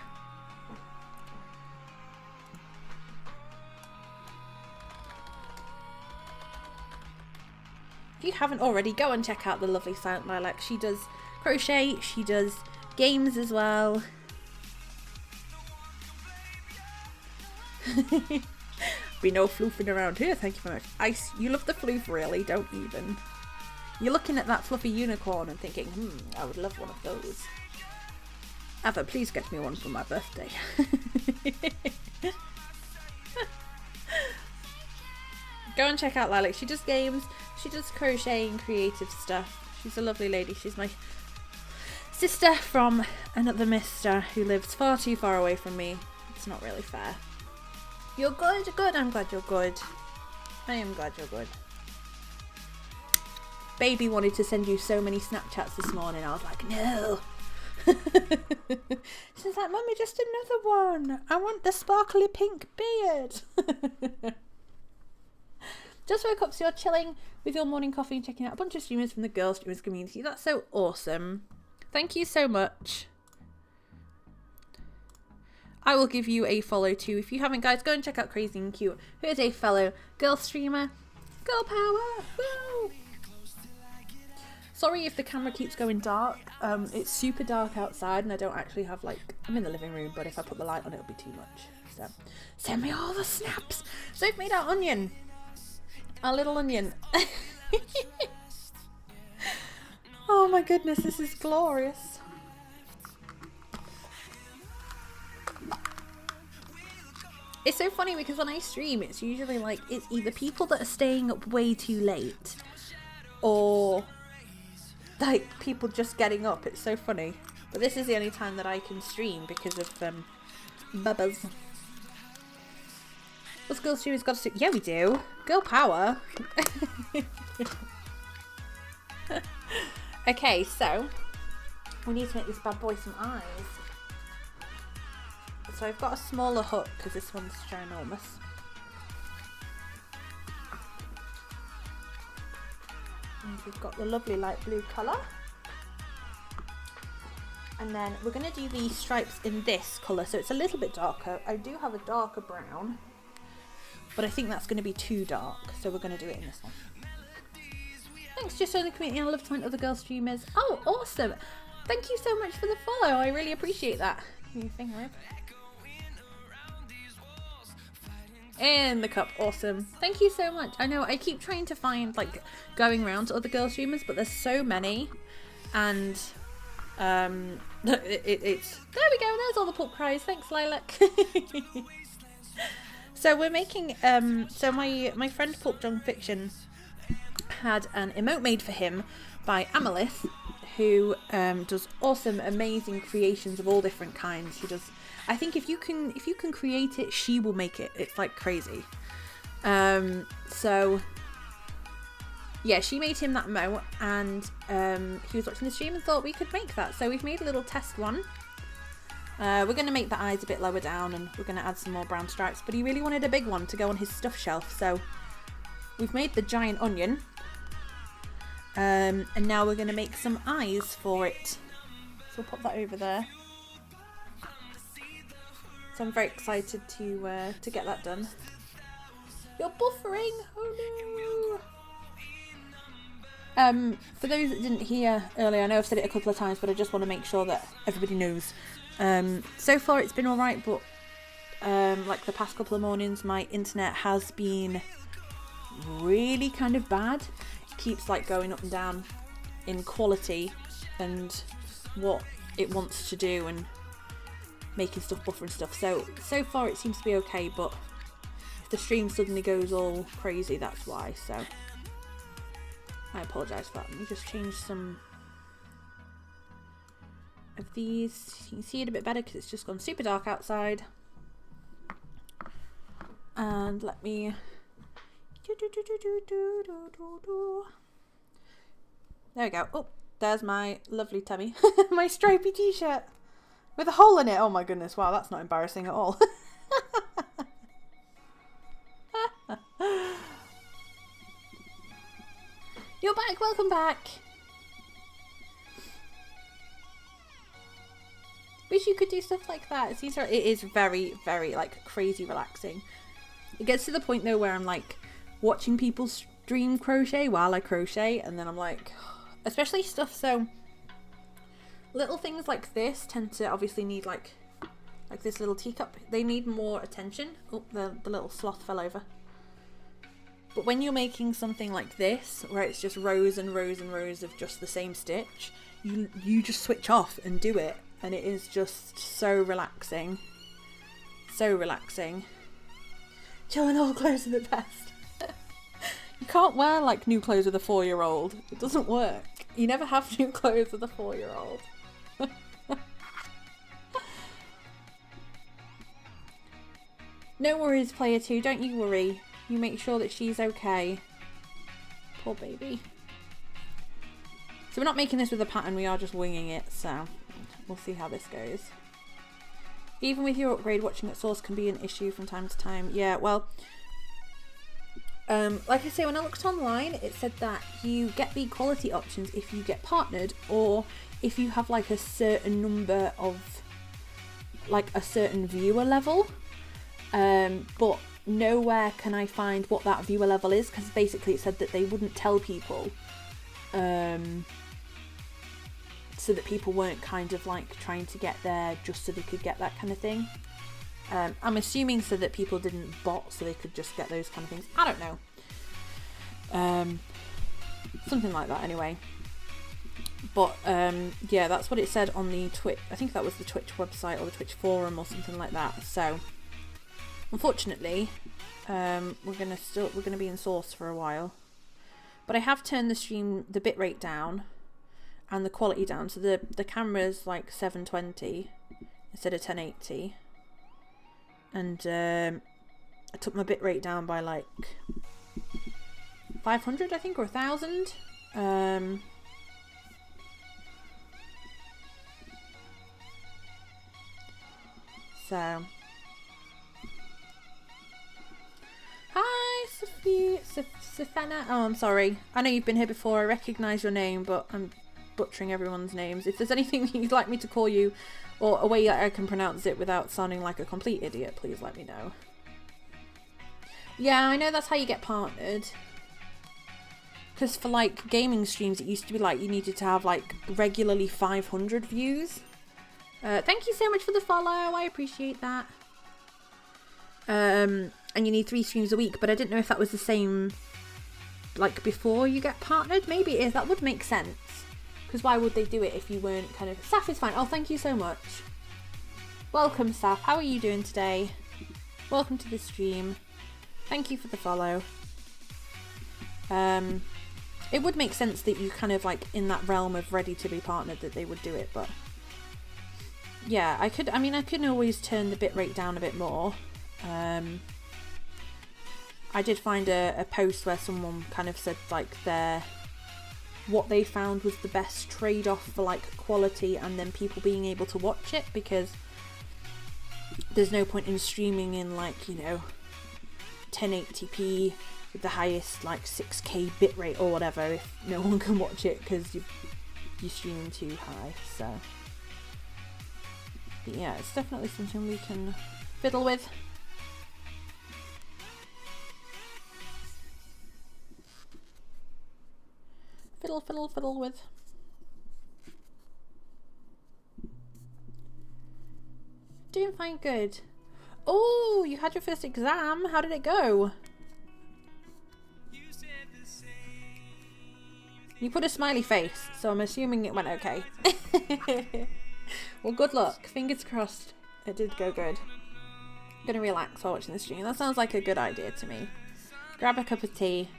If you haven't already, go and check out the lovely Silent Lilac. She does crochet, she does games as well. Be no floofing around here, thank you very much. Ice, you love the floof, really, don't even. You're looking at that fluffy unicorn and thinking, I would love one of those. Ava, please get me one for my birthday. Go and check out Lilac. She does games, she does crocheting, creative stuff. She's a lovely lady. She's my sister from another mister who lives far too far away from me. It's not really fair. You're good, good. I'm glad you're good. I am glad you're good. Baby wanted to send you so many Snapchats this morning. I was like, no. She's like, Mummy, just another one. I want the sparkly pink beard. Just woke up, so you're chilling with your morning coffee and checking out a bunch of streamers from the Girl Streamers community. That's so awesome. Thank you so much. I will give you a follow too. If you haven't, guys, go and check out Crazy and Cute, who is a fellow girl streamer. Girl power! Woo! Sorry if the camera keeps going dark. It's super dark outside and I don't actually have, like, I'm in the living room, but if I put the light on it'll be too much. So, send me all the snaps. So I've made our onion. Our little onion. Oh my goodness, this is glorious. It's so funny because when I stream, it's usually like, it's either people that are staying up way too late or like people just getting up. It's so funny. But this is the only time that I can stream because of Bubba's. What's girl streamers got to do? Yeah, we do. Girl power. Okay, so we need to make this bad boy some eyes. So I've got a smaller hook because this one's ginormous. And we've got the lovely light blue colour. And then we're going to do the stripes in this colour, so it's a little bit darker. I do have a darker brown, but I think that's going to be too dark, so we're going to do it in this one. Thanks, just so the community. I love to find other girl streamers. Oh, awesome! Thank you so much for the follow. I really appreciate that. New thing, right? In the cup, awesome. Thank you so much. I know I keep trying to find like going around to other girl streamers, but there's so many, and it's there we go. There's all the PulpCrys. Thanks, Lilac. So we're making so my friend Pulp John Fiction had an emote made for him by Amelith, who does awesome, amazing creations of all different kinds. She does. I think if you can create it, she will make it. It's like crazy. So yeah, she made him that emote, and he was watching the stream and thought we could make that. So we've made a little test one. We're going to make the eyes a bit lower down, and we're going to add some more brown stripes. But he really wanted a big one to go on his stuff shelf, so we've made the giant onion. And now we're going to make some eyes for it. So we'll pop that over there. So I'm very excited to get that done. You're buffering! Oh no! For those that didn't hear earlier, I know I've said it a couple of times, but I just want to make sure that everybody knows. So far it's been alright, but like the past couple of mornings, my internet has been really kind of bad. It keeps like going up and down in quality and what it wants to do, and making stuff buffer and stuff. So far it seems to be okay, but if the stream suddenly goes all crazy, that's why. So I apologise for that. Let me just change some of these. You can see it a bit better because it's just gone super dark outside. And let me there we go. Oh, there's my lovely tummy. My stripy t-shirt with a hole in it. Oh my goodness, wow, that's not embarrassing at all. You're back, welcome back. Wish you could do stuff like that. It is very, very like crazy relaxing. It gets to the point though where I'm like watching people stream crochet while I crochet, and then I'm like, especially stuff so little things like this tend to obviously need like this little teacup. They need more attention. Oh, the little sloth fell over. But when you're making something like this, where it's just rows and rows and rows of just the same stitch, you just switch off and do it, and it is just so relaxing. So relaxing. Chilling all clothes are the best. You can't wear like new clothes with a 4-year-old. It doesn't work. You never have new clothes with a 4-year-old. No worries, player 2. Don't you worry. You make sure that she's okay. Poor baby. So we're not making this with a pattern. We are just winging it. So we'll see how this goes. Even with your upgrade, watching at source can be an issue from time to time. Yeah, well, like I say, when I looked online, it said that you get the quality options if you get partnered, or if you have like a certain number of, like a certain viewer level. But nowhere can I find what that viewer level is, because basically it said that they wouldn't tell people, so that people weren't kind of like trying to get there just so they could get that kind of thing. I'm assuming so that people didn't bot so they could just get those kind of things. I don't know. Something like that anyway. But yeah, that's what it said on the Twitch. I think that was the Twitch website or the Twitch forum or something like that. So Unfortunately, we're gonna be in source for a while. But I have turned the bitrate down and the quality down. So the camera's like 720 instead of 1080. And I took my bitrate down by like 500, I think, or 1,000. So, hi, Safana. Oh, I'm sorry. I know you've been here before. I recognise your name, but I'm butchering everyone's names. If there's anything that you'd like me to call you, or a way that I can pronounce it without sounding like a complete idiot, please let me know. Yeah, I know that's how you get partnered. Because for like gaming streams, it used to be like you needed to have like regularly 500 views. Thank you so much for the follow. I appreciate that. And you need 3 streams a week, but I didn't know if that was the same like before you get partnered. Maybe it is. That would make sense. Because why would they do it if you weren't kind of... Saf is fine. Oh, thank you so much. Welcome, Saf. How are you doing today? Welcome to the stream. Thank you for the follow. It would make sense that you kind of like in that realm of ready to be partnered that they would do it, but yeah, I could always turn the bitrate down a bit more. I did find a post where someone kind of said like what they found was the best trade-off for like quality and then people being able to watch it, because there's no point in streaming in like, you know, 1080p with the highest like 6k bitrate or whatever if no one can watch it because you're streaming too high. So but yeah, it's definitely something we can fiddle with. Fiddle with. Doing fine, good. Oh, you had your first exam. How did it go? You put a smiley face, so I'm assuming it went okay. Well, good luck. Fingers crossed it did go good. I'm gonna relax while watching the stream. That sounds like a good idea to me. Grab a cup of tea.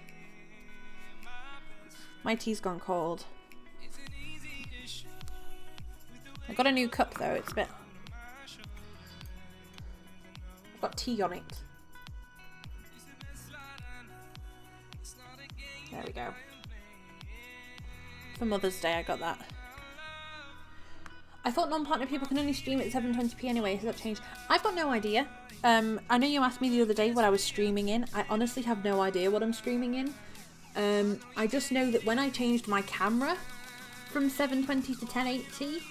My tea's gone cold. I got a new cup though, it's a bit... I've got tea on it. There we go. For Mother's Day I got that. I thought non-partner people can only stream at 720p anyway. Has that changed? I've got no idea. I know you asked me the other day what I was streaming in. I honestly have no idea what I'm streaming in. I just know that when I changed my camera from 720 to 1080,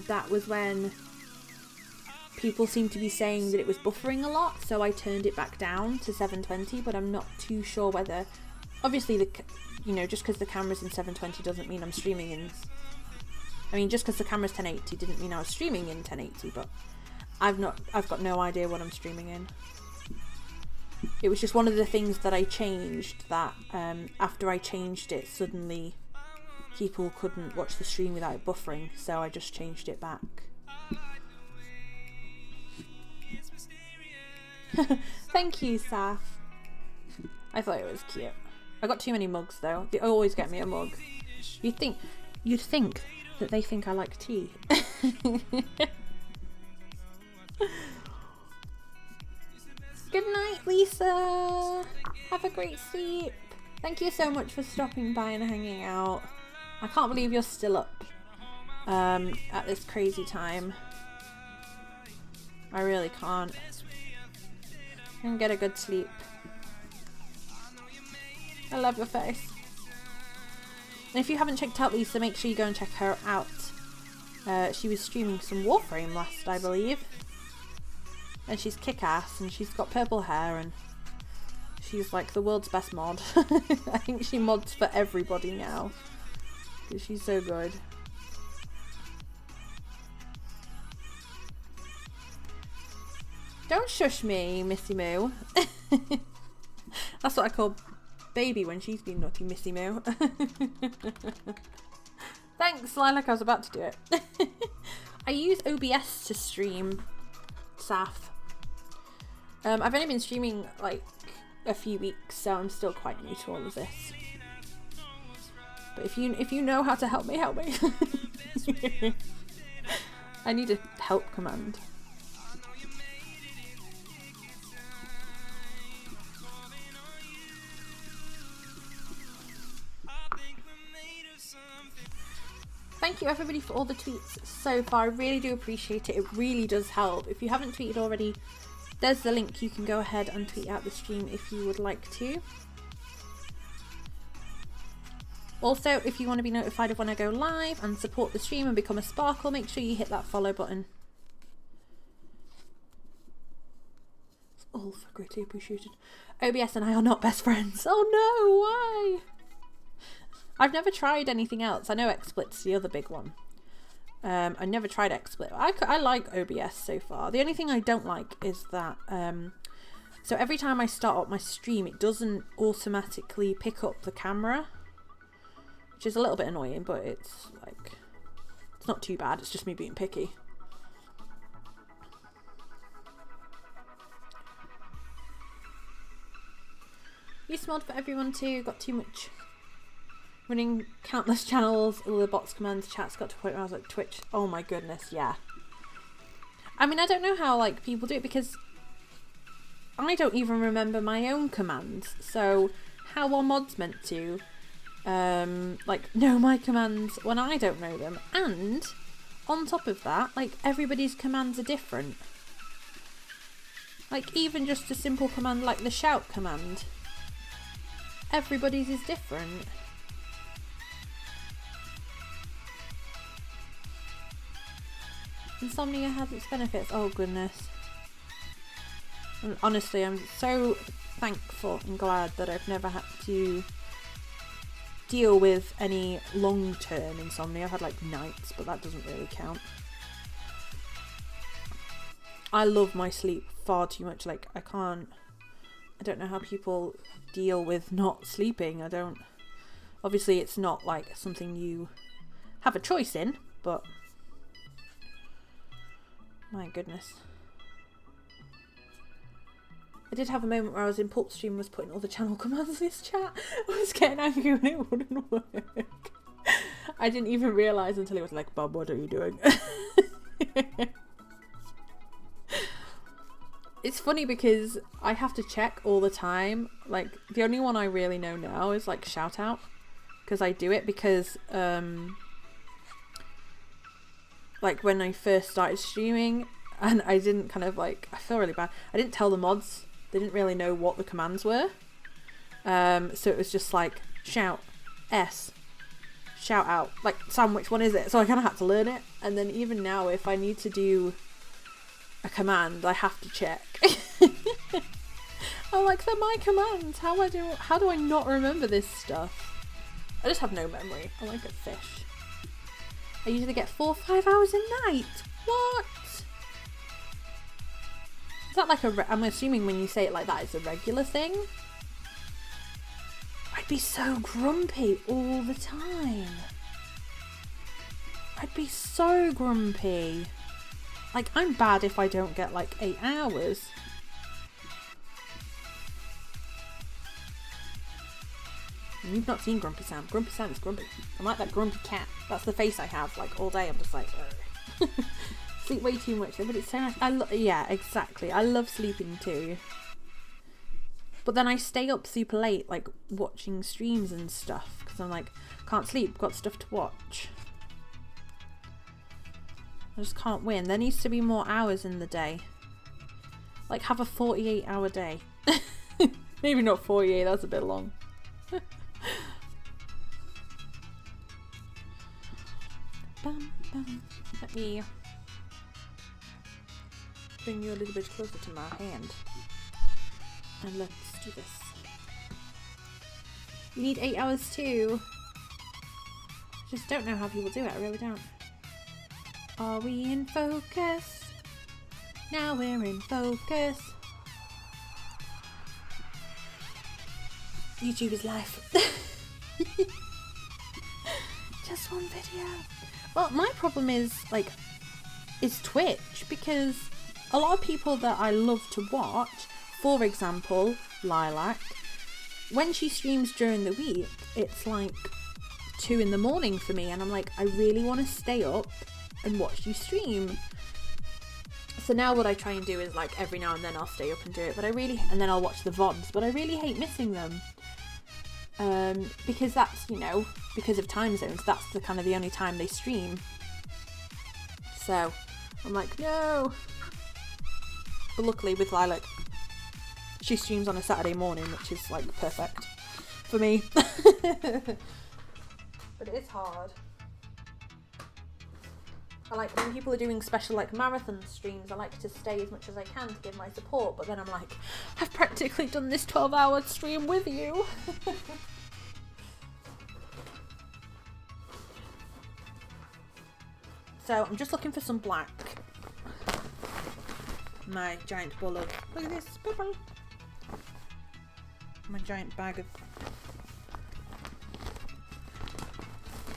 that was when people seemed to be saying that it was buffering a lot, so I turned it back down to 720, but I'm not too sure whether... Obviously, just because the camera's in 720 doesn't mean I'm streaming in... I mean, just because the camera's 1080 didn't mean I was streaming in 1080, but I've got no idea what I'm streaming in. It was just one of the things that I changed that after I changed it, suddenly people couldn't watch the stream without it buffering, so I just changed it back. Thank you, Saf. I thought it was cute. I got too many mugs though. They always get me a mug. You'd think that they think I like tea. Good night, Lisa. Have a great sleep. Thank you so much for stopping by and hanging out. I can't believe you're still up at this crazy time. I really can't. And get a good sleep. I love your face. And if you haven't checked out Lisa, make sure you go and check her out. She was streaming some Warframe last, I believe. And she's kick-ass, and she's got purple hair, and she's like the world's best mod. I think she mods for everybody now, because she's so good. Don't shush me, Missy Moo. That's what I call baby when she's been naughty, Missy Moo. Thanks, Lilac, I was about to do it. I use OBS to stream, Saf. I've only been streaming like a few weeks, so I'm still quite new to all of this. But if you know how to help me, help me. I need a help command. Thank you everybody for all the tweets so far. I really do appreciate it. It really does help. If you haven't tweeted already, there's the link. You can go ahead and tweet out the stream if you would like to. Also, if you want to be notified of when I go live and support the stream and become a sparkle, make sure you hit that follow button. It's all for greatly appreciated. OBS and I are not best friends. Oh no, why? I've never tried anything else. I know XSplit's the other big one. I never tried XSplit. I like OBS so far. The only thing I don't like is that so every time I start up my stream, it doesn't automatically pick up the camera, which is a little bit annoying, but it's like, it's not too bad. It's just me being picky. You smelled for everyone too. Got too much. Running countless channels, all the bots, commands, chats, got to a point where I was like, Twitch, oh my goodness, yeah. I mean, I don't know how like people do it, because I don't even remember my own commands. So how are mods meant to like know my commands when I don't know them? And on top of that, like everybody's commands are different. Like even just a simple command like the shout command, everybody's is different. Insomnia has its benefits. Oh goodness. And honestly, I'm so thankful and glad that I've never had to deal with any long-term insomnia. I've had like nights, but that doesn't really count. I love my sleep far too much. Like I don't know how people deal with not sleeping. Obviously it's not like something you have a choice in, but my goodness. I did have a moment where I was in PulpStream, was putting all the channel commands in this chat. I was getting angry when it wouldn't work. I didn't even realise until he was like, Bob, what are you doing? It's funny because I have to check all the time. Like the only one I really know now is like shout out, because I do it because like when I first started streaming and I didn't kind of like, I feel really bad. I didn't tell the mods. They didn't really know what the commands were. So it was just like shout, S, shout out. Like, Sam, which one is it? So I kind of had to learn it. And then even now, if I need to do a command, I have to check. I'm like, they're my commands. How do I not remember this stuff? I just have no memory. I'm like a fish. I usually get 4 or 5 hours a night. What? Is that like I'm assuming when you say it like that, it's a regular thing? I'd be so grumpy all the time. I'd be so grumpy. Like, I'm bad if I don't get like 8 hours. And you've not seen Grumpy Sam. Grumpy Sam is grumpy. I'm like that grumpy cat. That's the face I have. Like all day, I'm just like, sleep way too much. But it's so nice. Yeah, exactly. I love sleeping too. But then I stay up super late, like watching streams and stuff, because I'm like, can't sleep. Got stuff to watch. I just can't win. There needs to be more hours in the day. Like have a 48-hour day. Maybe not 48. That's a bit long. Let me bring you a little bit closer to my hand. And let's do this. You need 8 hours too. Just don't know how people do it, I really don't. Are we in focus? Now we're in focus. YouTube is life. Just one video. Well, my problem is Twitch, because a lot of people that I love to watch for example, Lilac, when she streams during the week, it's like 2 in the morning for me, and I'm like, I really want to stay up and watch you stream. So now what I try and do is like every now and then I'll stay up and do it, and then I'll watch the VODs, but I really hate missing them. Because that's, you know, because of time zones, that's the kind of the only time they stream. So I'm like, no. But luckily with Lilac, she streams on a Saturday morning, which is like perfect for me. But it is hard. I like when people are doing special like marathon streams, I like to stay as much as I can to give my support, but then I'm like, I've practically done this 12-hour stream with you. So I'm just looking for some black. My giant ball of, look at this, purple. My giant bag of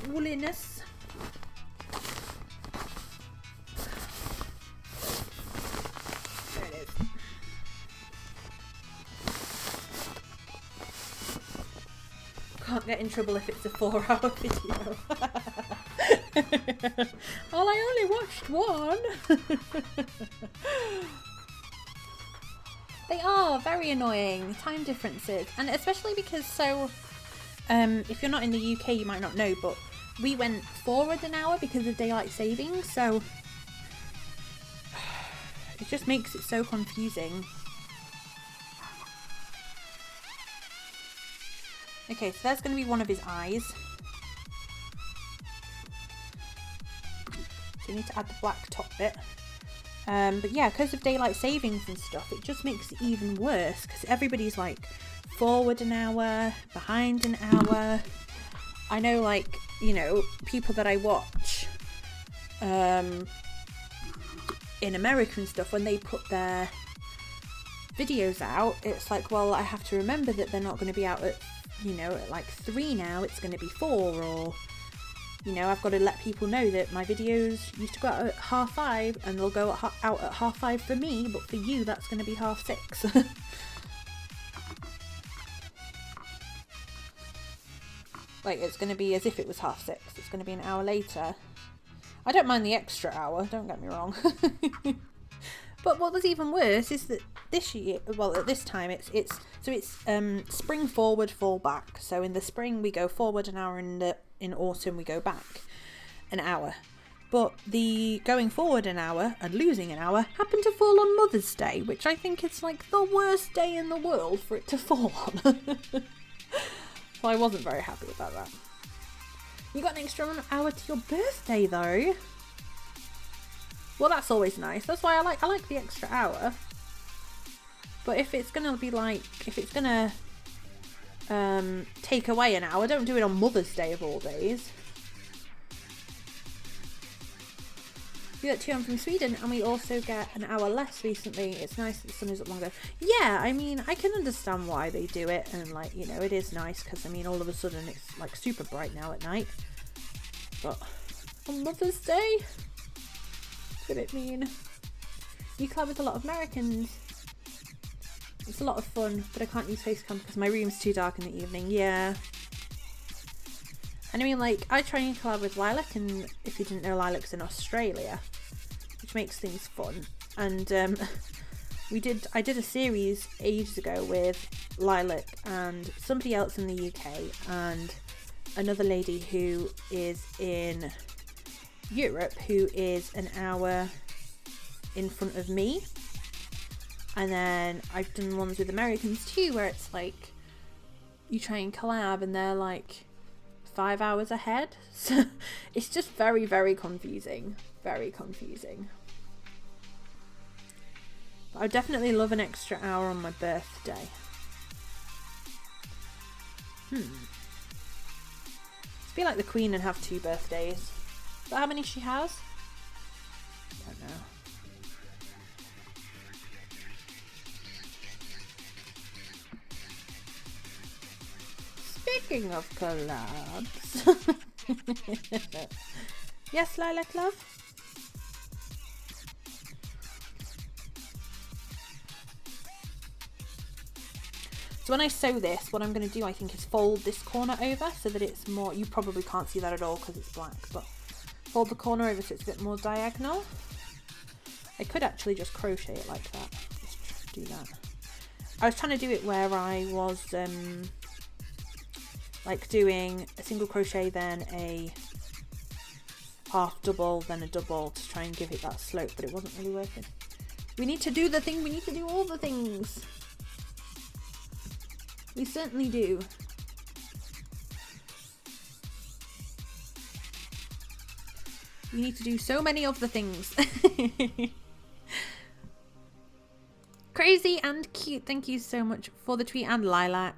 wooliness. There it is. Can't get in trouble if it's a 4-hour video. Well, I only watched one. They are very annoying, time differences, and especially because if you're not in the UK you might not know, but we went forward an hour because of daylight savings, so it just makes it so confusing. Okay, so there's going to be one of his eyes. So you need to add the black top bit. But yeah, because of daylight savings and stuff, it just makes it even worse because everybody's like forward an hour, behind an hour. I know, like, you know, people that I watch in America and stuff, when they put their videos out, it's like, well, I have to remember that they're not going to be out at, you know, at like 3 now, it's going to be 4, or, you know, I've got to let people know that my videos used to go out at 5:30 and they'll go out at 5:30 for me, but for you that's going to be 6:30. Like, it's going to be as if it was 5:30. It's going to be an hour later. I don't mind the extra hour, don't get me wrong. But what was even worse is that this year, well, at this time, it's spring forward, fall back. So in the spring we go forward an hour, and in autumn we go back an hour. But the going forward an hour and losing an hour happened to fall on Mother's Day, which I think is like the worst day in the world for it to fall on. So I wasn't very happy about that. You got an extra hour to your birthday though. Well, that's always nice. That's why I like the extra hour. But if it's gonna be like, if it's gonna take away an hour, don't do it on Mother's Day of all days. We got 2 on from Sweden, and we also get an hour less recently. It's nice that the sun is up longer. Yeah, I mean, I can understand why they do it, and like, you know, it is nice because I mean, all of a sudden it's like super bright now at night. But on Mother's Day, it's a bit mean. You collab with a lot of Americans. It's a lot of fun, but I can't use Facecam because my room's too dark in the evening. Yeah. And I mean, like, I try and collab with Lilac, and if you didn't know, Lilac's in Australia, which makes things fun. And I did a series ages ago with Lilac and somebody else in the UK and another lady who is in Europe, who is an hour in front of me. And then I've done ones with Americans too, where it's like you try and collab and they're like 5 hours ahead. So it's just very, very confusing. Very confusing. But I definitely love an extra hour on my birthday. Let's be like the Queen and have 2 birthdays. Is that how many she has? I don't know. Speaking of collabs. Yes, Lilac love? So when I sew this, what I'm going to do, I think, is fold this corner over so that it's more, you probably can't see that at all because it's black, but fold the corner over so it's a bit more diagonal. I could actually just crochet it like that. Let's do that. I was trying to do it where I was like doing a single crochet, then a half double, then a double to try and give it that slope, but it wasn't really working. We need to do the thing, we need to do all the things. We certainly do. We need to do so many of the things. Crazy and cute. Thank you so much for the tweet, and Lilac.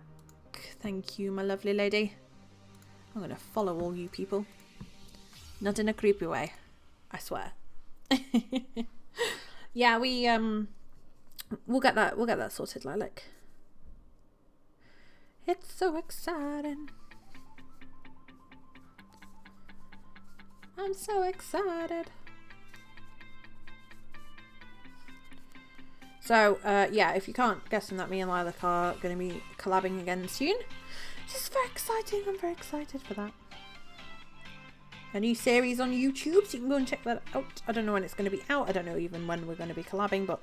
Thank you, my lovely lady. I'm going to follow all you people. Not in a creepy way, I swear. Yeah, we'll get that sorted, Lilac. It's so exciting. I'm so excited. So, yeah, if you can't guess that me and Lilac are going to be collabing again soon. Just very exciting. I'm very excited for that. A new series on YouTube, so you can go and check that out. I don't know when it's going to be out. I don't know even when we're going to be collabing, but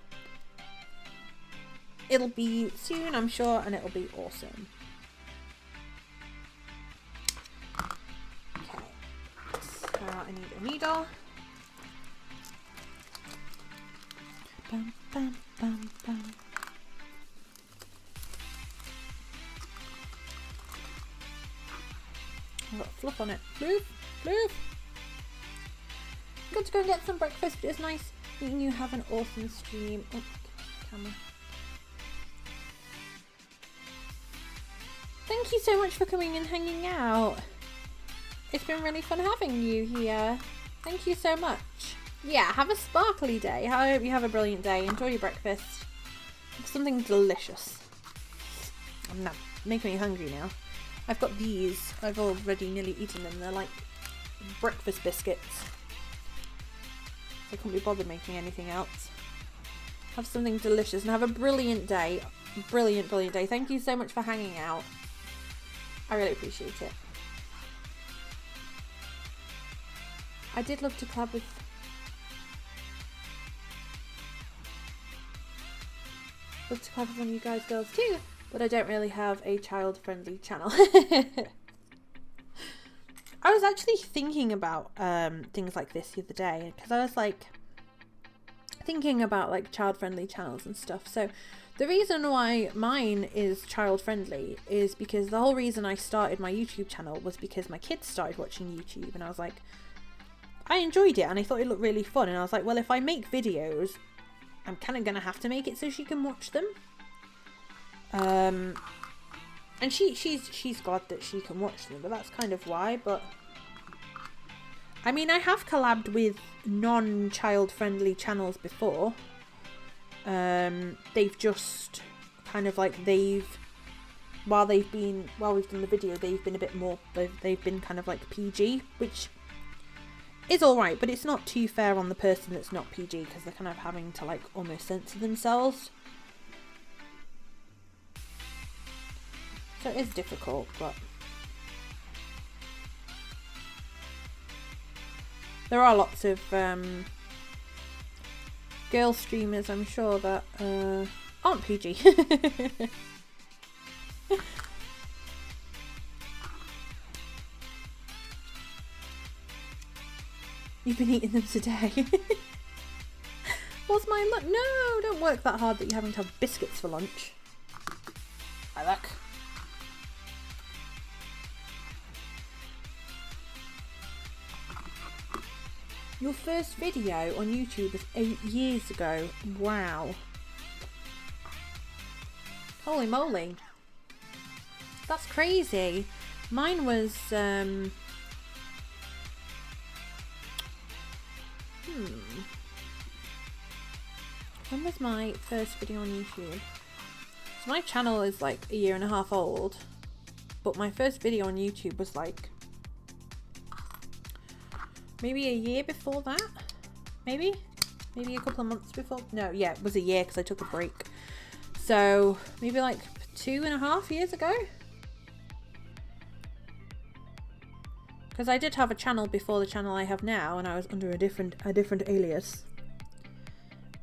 it'll be soon, I'm sure, and it'll be awesome. Okay, so I need a needle. Bum, bum, bum, bum. I've got fluff on it. Floof, floof. Got to go and get some breakfast, but it's nice meeting you. Have an awesome stream. Oh, camera. Thank you so much for coming and hanging out. It's been really fun having you here. Thank you so much. Yeah, have a sparkly day. I hope you have a brilliant day. Enjoy your breakfast. Have something delicious. I'm not making me hungry now. I've got these. I've already nearly eaten them. They're like breakfast biscuits. I couldn't be bothered making anything else. Have something delicious and have a brilliant day. Brilliant, brilliant day. Thank you so much for hanging out. I really appreciate it. I did love to collab with one of you guys girls too, but I don't really have a child-friendly channel. I was actually thinking about things like this the other day, because I was like thinking about like child-friendly channels and stuff. So the reason why mine is child-friendly is because the whole reason I started my YouTube channel was because my kids started watching YouTube, and I was like, I enjoyed it and I thought it looked really fun, and I was like, well, if I make videos, I'm kind of gonna have to make it so she can watch them. And she's glad that she can watch them, but that's kind of why. But I mean, I have collabed with non-child friendly channels before. They've just kind of like while we've done the video, they've been a bit more, they've been kind of like PG, which is alright, but it's not too fair on the person that's not PG, because they're kind of having to like almost censor themselves. So it is difficult, but there are lots of girl streamers, I'm sure, that aren't PG. You've been eating them today. What's my lunch? No, don't work that hard that you're having to have biscuits for lunch. I like. Your first video on YouTube was 8 years ago. Wow. Holy moly. That's crazy. Mine was when was my first video on YouTube? So my channel is like 1.5 years old, but my first video on YouTube was like maybe a year before that. Maybe a couple of months before. No, yeah, it was a year because I took a break. So maybe like 2.5 years ago. Because I did have a channel before the channel I have now, and I was under a different alias.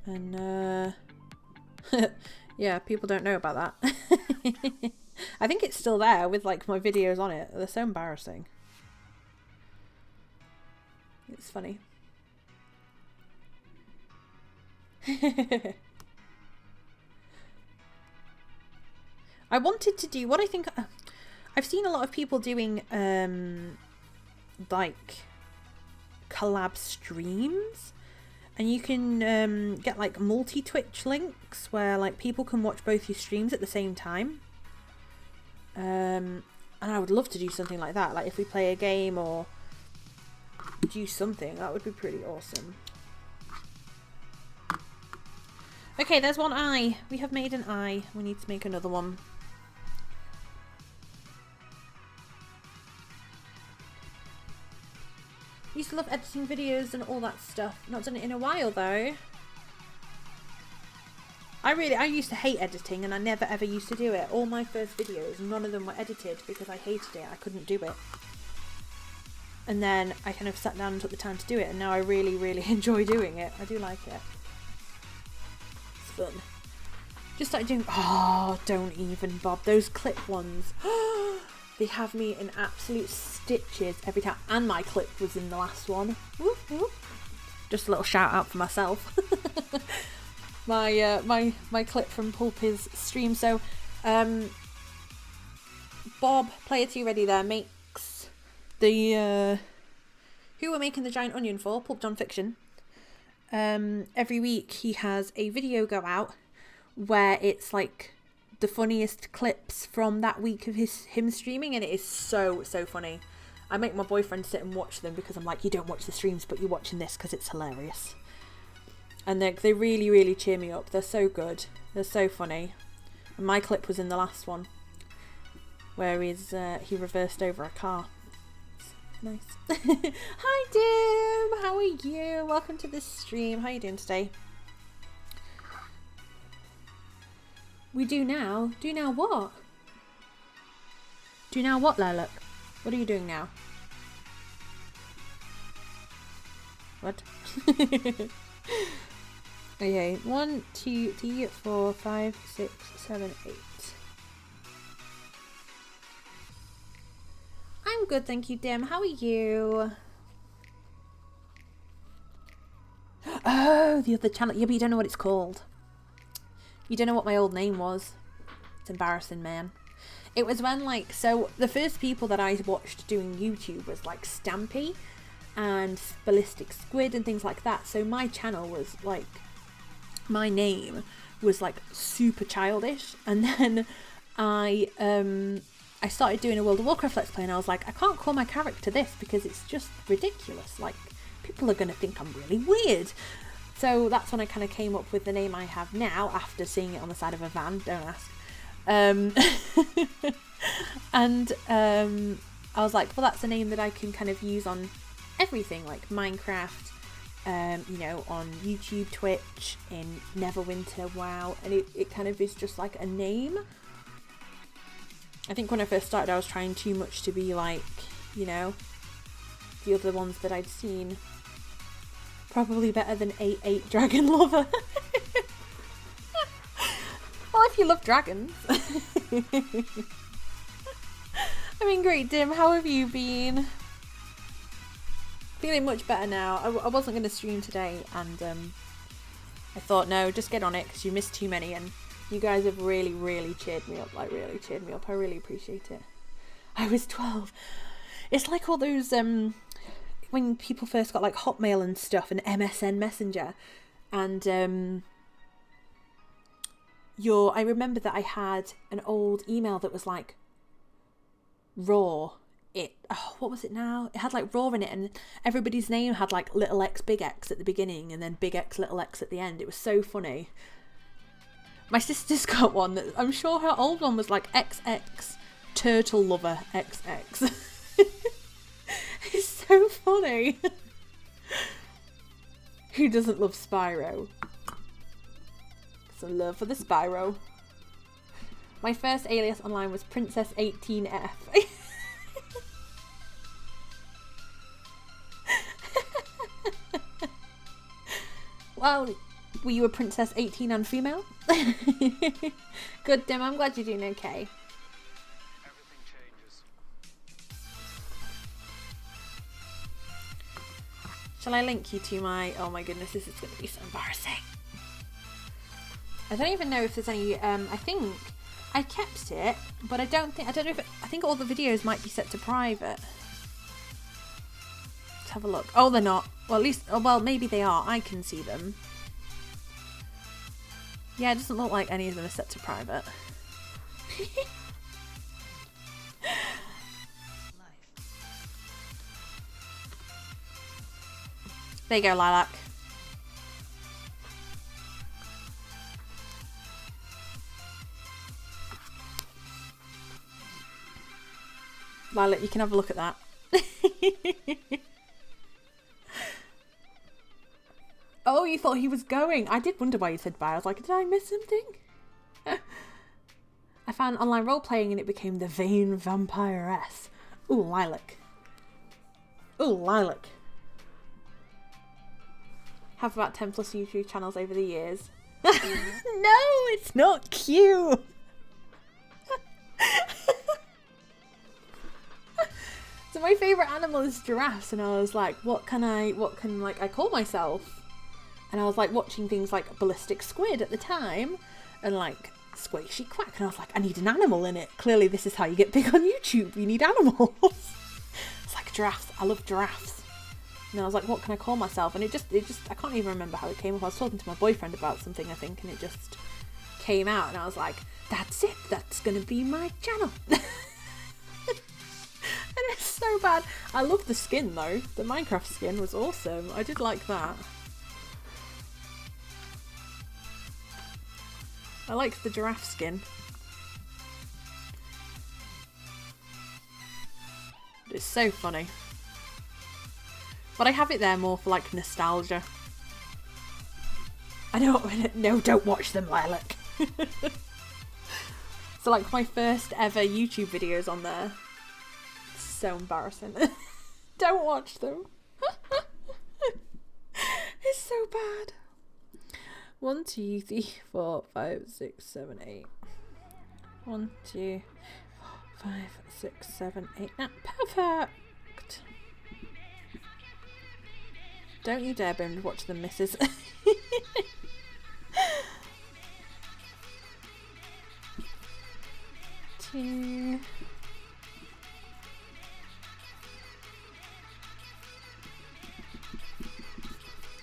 And yeah, people don't know about that. I think it's still there with like my videos on it. They're so embarrassing. It's funny. I wanted to do what I think I've seen a lot of people doing like collab streams, and you can get like multi-Twitch links where like people can watch both your streams at the same time. And I would love to do something like that, like if we play a game or do something, that would be pretty awesome. Okay, there's one eye. We have made an eye. We need to make another one. Used to love editing videos and all that stuff. Not done it in a while though. I used to hate editing, and I never ever used to do it. All my first videos, none of them were edited because I hated it. I couldn't do it. And then I kind of sat down and took the time to do it, and now I really, really enjoy doing it. I do like it. It's fun. Just started doing... Oh, don't even, Bob. Those clip ones. They have me in absolute stitches every time. And my clip was in the last one. Whoop, whoop. Just a little shout out for myself. My clip from Pulp's stream. So, Bob, Player 2 Ready there, makes the... who we're making the giant onion for, Pulp John Fiction. Every week he has a video go out where it's like the funniest clips from that week of him streaming, and it is so funny. I make my boyfriend sit and watch them because I'm like, you don't watch the streams, but you're watching this because it's hilarious. And they really, really cheer me up. They're so good. They're so funny. And my clip was in the last one, where he reversed over a car. Nice. Hi Dim, how are you? Welcome to this stream. How are you doing today? We do now. Do now what? Do now what, Lilac? What are you doing now? What? Okay, 1, 2, 3, 4, 5, 6, 7, 8. I'm good, thank you, Dim. How are you? Oh, the other channel. Yeah, but you don't know what it's called. You don't know what my old name was. It's embarrassing, man. It was when, like, so the first people that I watched doing YouTube was, like, Stampy and Ballistic Squid and things like that. So my channel was, like, my name was, like, super childish. And then I started doing a World of Warcraft Let's Play, and I was like, I can't call my character this because it's just ridiculous. Like, people are going to think I'm really weird. So that's when I kind of came up with the name I have now after seeing it on the side of a van. Don't ask. And I was like, well, that's a name that I can kind of use on everything, like Minecraft, you know, on YouTube, Twitch, in Neverwinter, WoW, and it kind of is just like a name. I think when I first started, I was trying too much to be like, you know, the other ones that I'd seen. Probably better than 8 Dragon Lover. Well, if you love dragons. I mean, great, Dim. How have you been? Feeling much better now. I wasn't going to stream today, and I thought, no, just get on it because you missed too many, and you guys have really, really cheered me up. Like, really cheered me up. I really appreciate it. I was 12. It's like all those when people first got like Hotmail and stuff and MSN Messenger, and I remember that I had an old email that was like raw. What was it now? It had like raw in it, and everybody's name had like little x big X at the beginning and then big X little x at the end. It was so funny. My sister's got one that I'm sure her old one was like XX Turtle Lover XX. It's so funny. Who doesn't love Spyro? Some love for the Spyro. My first alias online was Princess 18F. Well, were you a princess 18 and female? Good, Dim. I'm glad you're doing okay. Everything changes. Shall I link you to my... Oh my goodness, this is going to be so embarrassing. I don't even know if there's any... I think I kept it, but I don't know if I think all the videos might be set to private. Let's have a look. Oh, they're not. Well, at least... Oh, well, maybe they are. I can see them. Yeah, it doesn't look like any of them are set to private. There you go, Lilac. Lilac, you can have a look at that. Oh, you thought he was going. I did wonder why you said bye. I was like, did I miss something? I found online role-playing and it became the Vain Vampiress. Ooh, Lilac. Ooh, Lilac. Have about 10 plus YouTube channels over the years. No, it's not cute. So my favourite animal is giraffes, and I was like, what can I call myself? And I was like watching things like Ballistic Squid at the time, and like Squishy Quack, and I was like, I need an animal in it. Clearly this is how you get big on YouTube, you need animals. It's like giraffes, I love giraffes. And I was like, what can I call myself? And it just, I can't even remember how it came up. I was talking to my boyfriend about something, I think, and it just came out, and I was like, that's it, that's gonna be my channel. And it's so bad. I love the skin though. The Minecraft skin was awesome. I did like that. I liked the giraffe skin. It's so funny. But I have it there more for like nostalgia. I don't, no, don't watch them, Lilac. So like my first ever YouTube videos on there. So embarrassing. Don't watch them. It's so bad. 1, 2, 3, 4, 5, 6, 7, 8. 1, 2, 4, 5, 6, 7, 8. Ah, perfect. Don't you dare binge watch them, missus. Two.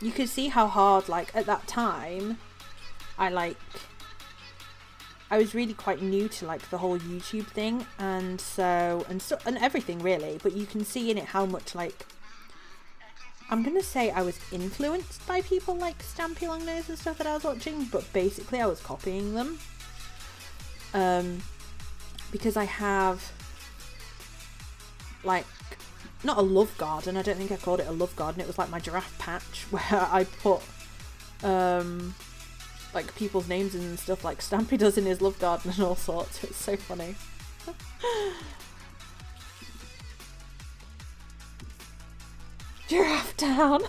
You could see how hard, like, at that time, I was really quite new to, like, the whole YouTube thing, and everything, really, but you can see in it how much, like, I'm gonna say I was influenced by people like Stampy Longnose and stuff that I was watching, but basically I was copying them, because I have, like, not a love garden, I don't think I called it a love garden, it was like my giraffe patch where I put like people's names and stuff like Stampy does in his love garden and all sorts. It's so funny. Giraffe Town.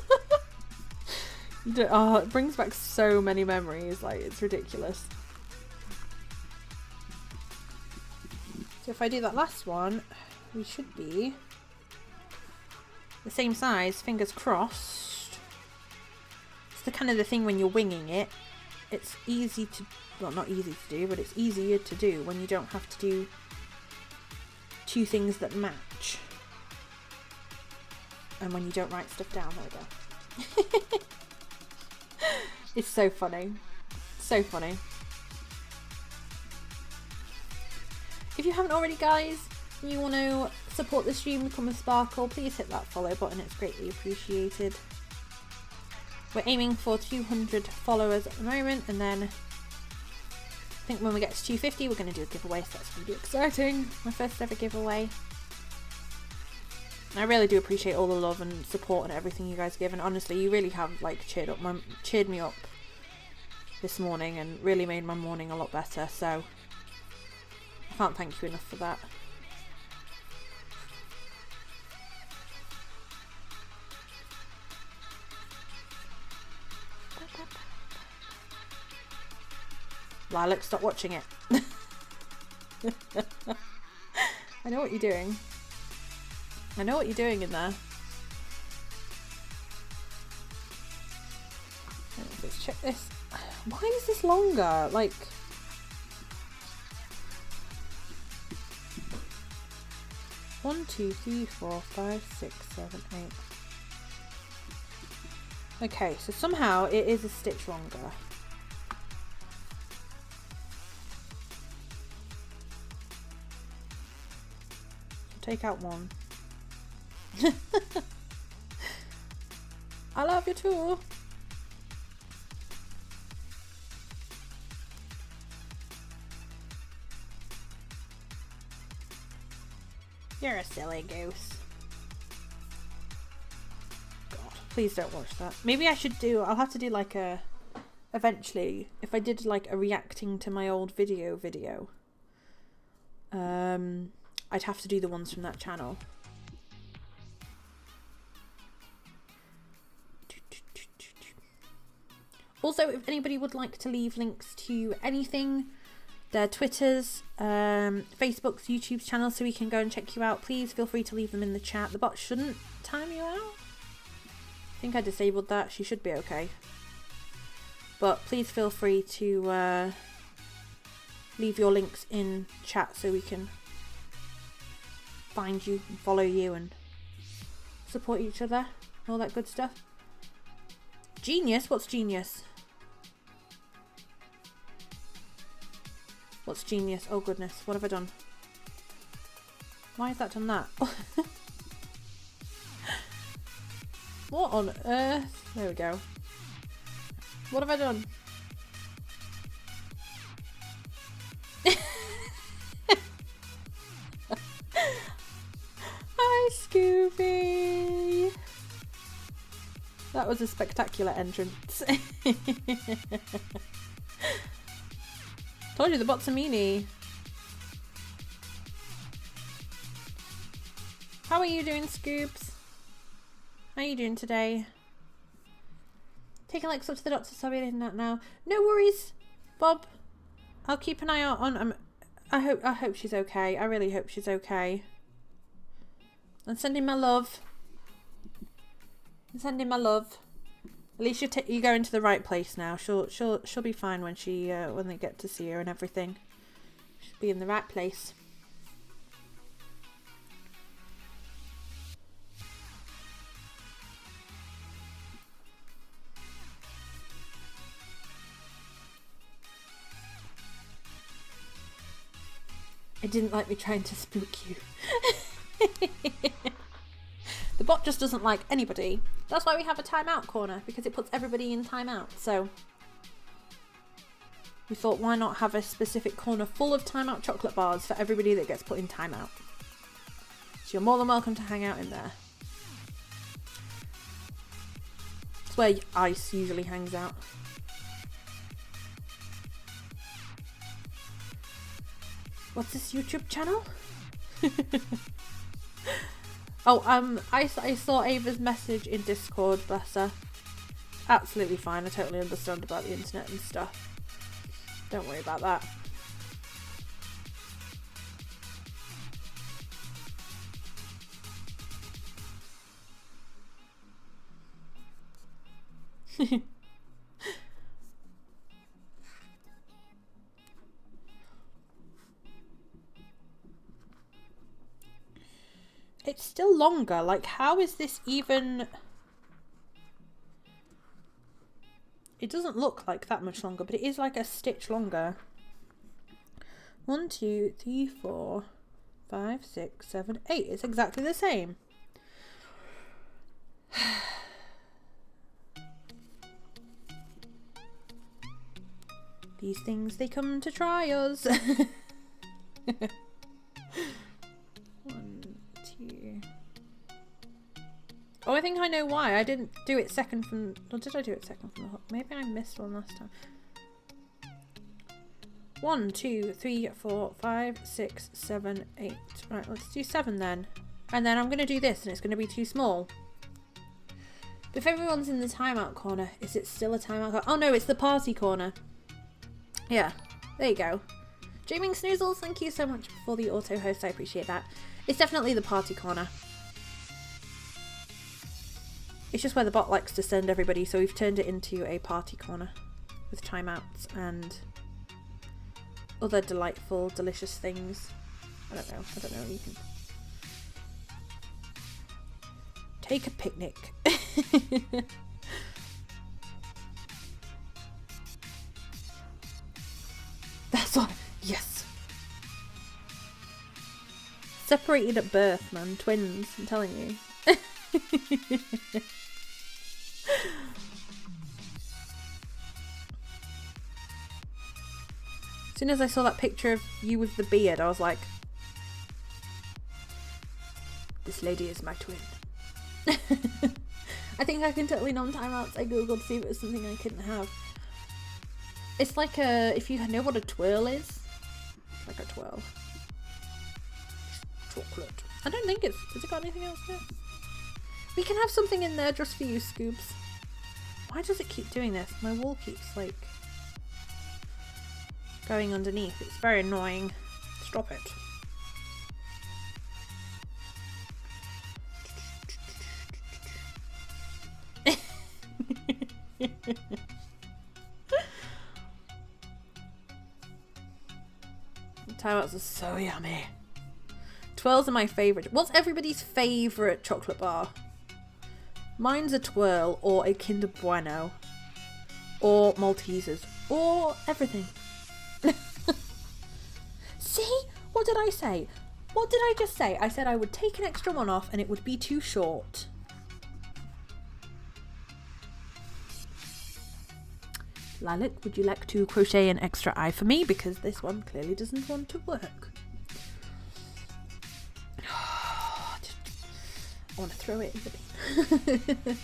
Oh, it brings back so many memories, like it's ridiculous. So if I do that last one, we should be the same size, fingers crossed. It's the kind of the thing when you're winging it. It's easy to, well, not easy to do, but it's easier to do when you don't have to do two things that match. And when you don't write stuff down, there we go. It's so funny. So funny. If you haven't already, guys, and you want to support the stream, become a sparkle, please hit that follow button, it's greatly appreciated. We're aiming for 200 followers at the moment, and then I think when we get to 250 we're going to do a giveaway, so that's going to be exciting. My first ever giveaway. I really do appreciate all the love and support and everything you guys give, and honestly you really have like cheered me up this morning and really made my morning a lot better, so can't thank you enough for that. Lilac, stop watching it. I know what you're doing. I know what you're doing in there. Let's check this. Why is this longer? Like... 1, 2, 3, 4, 5, 6, 7, 8. Okay, so somehow it is a stitch longer. Take out one. I love you too. You're a silly goose. God, please don't watch that. Maybe I should do, I'll have to do like a, eventually, if I did like a reacting to my old video, I'd have to do the ones from that channel. Also, if anybody would like to leave links to anything, their Twitters, Facebooks, YouTube channels, so we can go and check you out, please feel free to leave them in the chat. The bot shouldn't time you out. I think I disabled that. She should be okay. But please feel free to leave your links in chat so we can find you, and follow you, and support each other, all that good stuff. Genius? What's genius? What's genius? Oh goodness, what have I done? Why has that done that? What on earth? There we go. What have I done? Hi, Scooby! That was a spectacular entrance. Told you the bot's a meanie. How are you doing, Scoops? How are you doing today? Taking Lex up to the doctor, sorry in that now. No worries, Bob. I'll keep an eye out on. I hope she's okay. I really hope she's okay. I'm sending my love. I'm sending my love. At least you're going to the right place now. She'll be fine when when they get to see her and everything. She'll be in the right place. I didn't like me trying to spook you. The bot just doesn't like anybody. That's why we have a timeout corner, because it puts everybody in timeout. So we thought, why not have a specific corner full of timeout chocolate bars for everybody that gets put in timeout. So you're more than welcome to hang out in there. It's where Ice usually hangs out. What's this YouTube channel? Oh, I saw Ava's message in Discord, bless her. Absolutely fine, I totally understand about the internet and stuff. Don't worry about that. It's still longer. Like, how is this even... It doesn't look like that much longer, but it is like a stitch longer. 1, 2, 3, 4, 5, 6, 7, 8. It's exactly the same. These things, they come to try us. 1, 2. Oh, I think I know why. I didn't do it second from... Or did I do it second from the hook? Maybe I missed one last time. 1, 2, 3, 4, 5, 6, 7, 8. Right, let's do 7 then. And then I'm going to do this and it's going to be too small. But if everyone's in the timeout corner, is it still a timeout corner? Oh no, it's the party corner. Yeah, there you go. Dreaming Snoozles, thank you so much for the auto host. I appreciate that. It's definitely the party corner. It's just where the bot likes to send everybody, so we've turned it into a party corner with timeouts and other delightful, delicious things. I don't know. You can take a picnic. That's what. Yes. Separated at birth, man. Twins. I'm telling you. As soon as I saw that picture of you with the beard, I was like, this lady is my twin. I think I can totally non-timeouts. I googled to see if it was something I couldn't have. It's like a, if you know what a twirl is, like a twirl. Chocolate. I don't think it's, has it got anything else in it? We can have something in there just for you, Scoops. Why does it keep doing this? My wall keeps like going underneath. It's very annoying. Stop it. Timeouts are so yummy. Twirls are my favourite. What's everybody's favourite chocolate bar? Mine's a twirl or a Kinder Bueno or Maltesers or everything. See? What did I say? What did I just say? I said I would take an extra one off and it would be too short. Lilac, would you like to crochet an extra eye for me? Because this one clearly doesn't want to work. I want to throw it in the bin.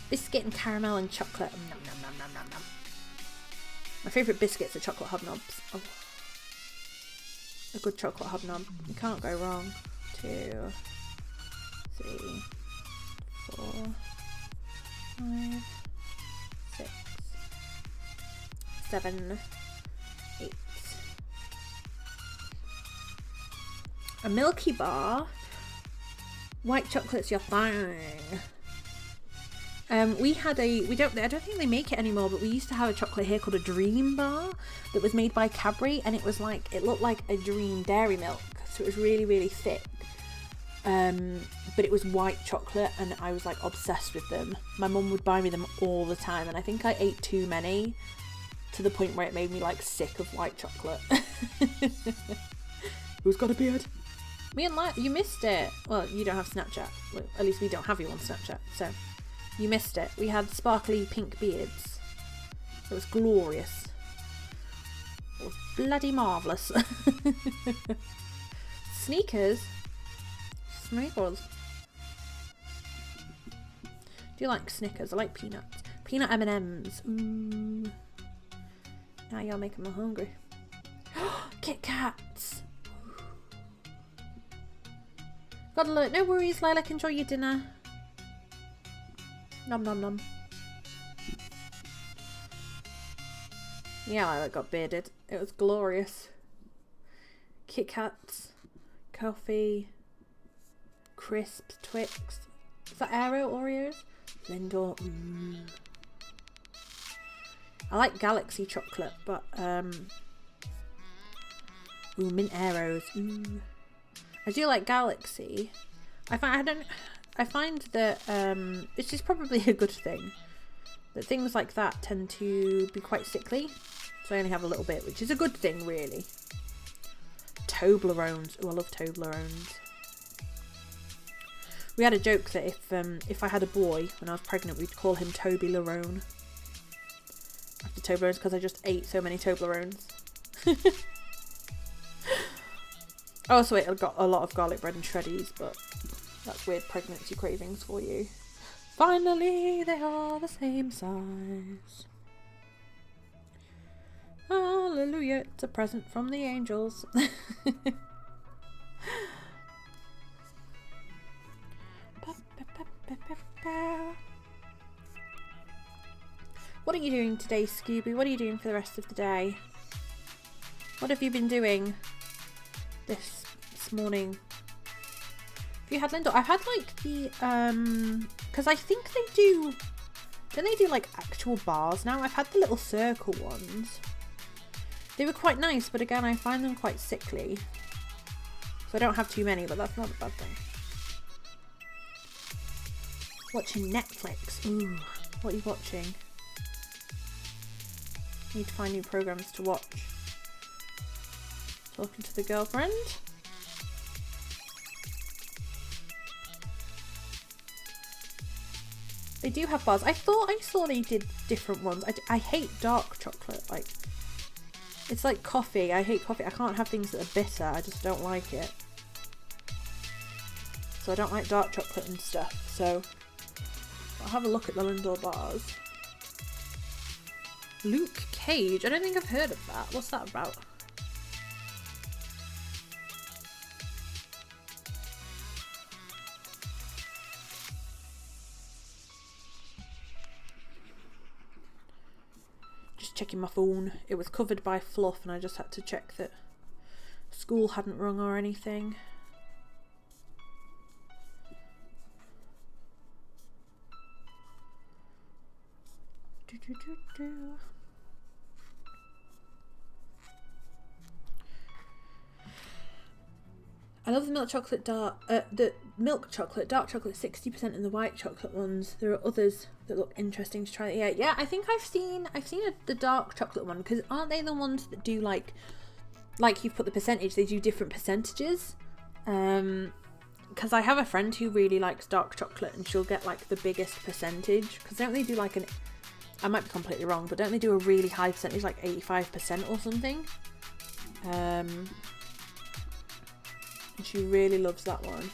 Biscuit and caramel and chocolate. Nom, nom, nom, nom, nom, nom. My favourite biscuits are chocolate hobnobs. Oh. A good chocolate hobnob. You can't go wrong. 2, 3, 4, 5, 6, 7, 8. A Milky Bar. White chocolate's your thing. We had a, I don't think they make it anymore, but we used to have a chocolate here called a Dream Bar that was made by Cadbury, and it was like, it looked like a Dream dairy milk, so it was really, really thick. But it was white chocolate, and I was like obsessed with them. My mum would buy me them all the time, and I think I ate too many to the point where it made me like sick of white chocolate. Who's got a beard? Me and you missed it. Well, you don't have Snapchat. Well, at least we don't have you on Snapchat, so you missed it. We had sparkly pink beards. It was glorious. It was bloody marvellous. Sneakers? Sneakers. Do you like Snickers? I like peanuts. Peanut M&Ms. Ooh. Now you're making me hungry. Kit Kats. Gotta look. No worries, Lilac. Enjoy your dinner. Nom nom nom. Yeah, Lilac got bearded. It was glorious. Kit Kats. Coffee. Crisps. Twix. Is that Aero Oreos? Lindor. I like Galaxy chocolate, but ooh, mint Aeros. Ooh. I do like Galaxy. I find that it's just probably a good thing that things like that tend to be quite sickly, so I only have a little bit, which is a good thing, really. Toblerones. Oh, I love Toblerones. We had a joke that if I had a boy when I was pregnant, we'd call him Toby Lerone after Toblerones, because I just ate so many Toblerones. I also ate a lot of garlic bread and shreddies, but that's weird pregnancy cravings for you. Finally, they are the same size. Hallelujah. you. It's a present from the angels. What are you doing today, Scooby? What are you doing for the rest of the day? What have you been doing this morning? Have you had Lindor? I've had like the because I think they do. Don't they do like actual bars now? I've had the little circle ones. They were quite nice, but again, I find them quite sickly. So I don't have too many, but that's not a bad thing. Watching Netflix. Ooh, what are you watching? Need to find new programs to watch. Talking to the girlfriend. They do have bars. I thought I saw they did different ones. I hate dark chocolate. Like, it's like coffee. I hate coffee. I can't have things that are bitter. I just don't like it. So I don't like dark chocolate and stuff. So I'll have a look at the Lindor bars. Luke Cage. I don't think I've heard of that. What's that about? Just checking my phone. It was covered by fluff and I just had to check that school hadn't rung or anything. I love the milk chocolate dark chocolate 60% in the white chocolate ones. There are others that look interesting to try. Yeah, I think I've seen the dark chocolate one, because aren't they the ones that do like you've put the percentage, they do different percentages. Because I have a friend who really likes dark chocolate and she'll get like the biggest percentage, because don't they do like I might be completely wrong, but don't they do a really high percentage, like 85% or something? And she really loves that one.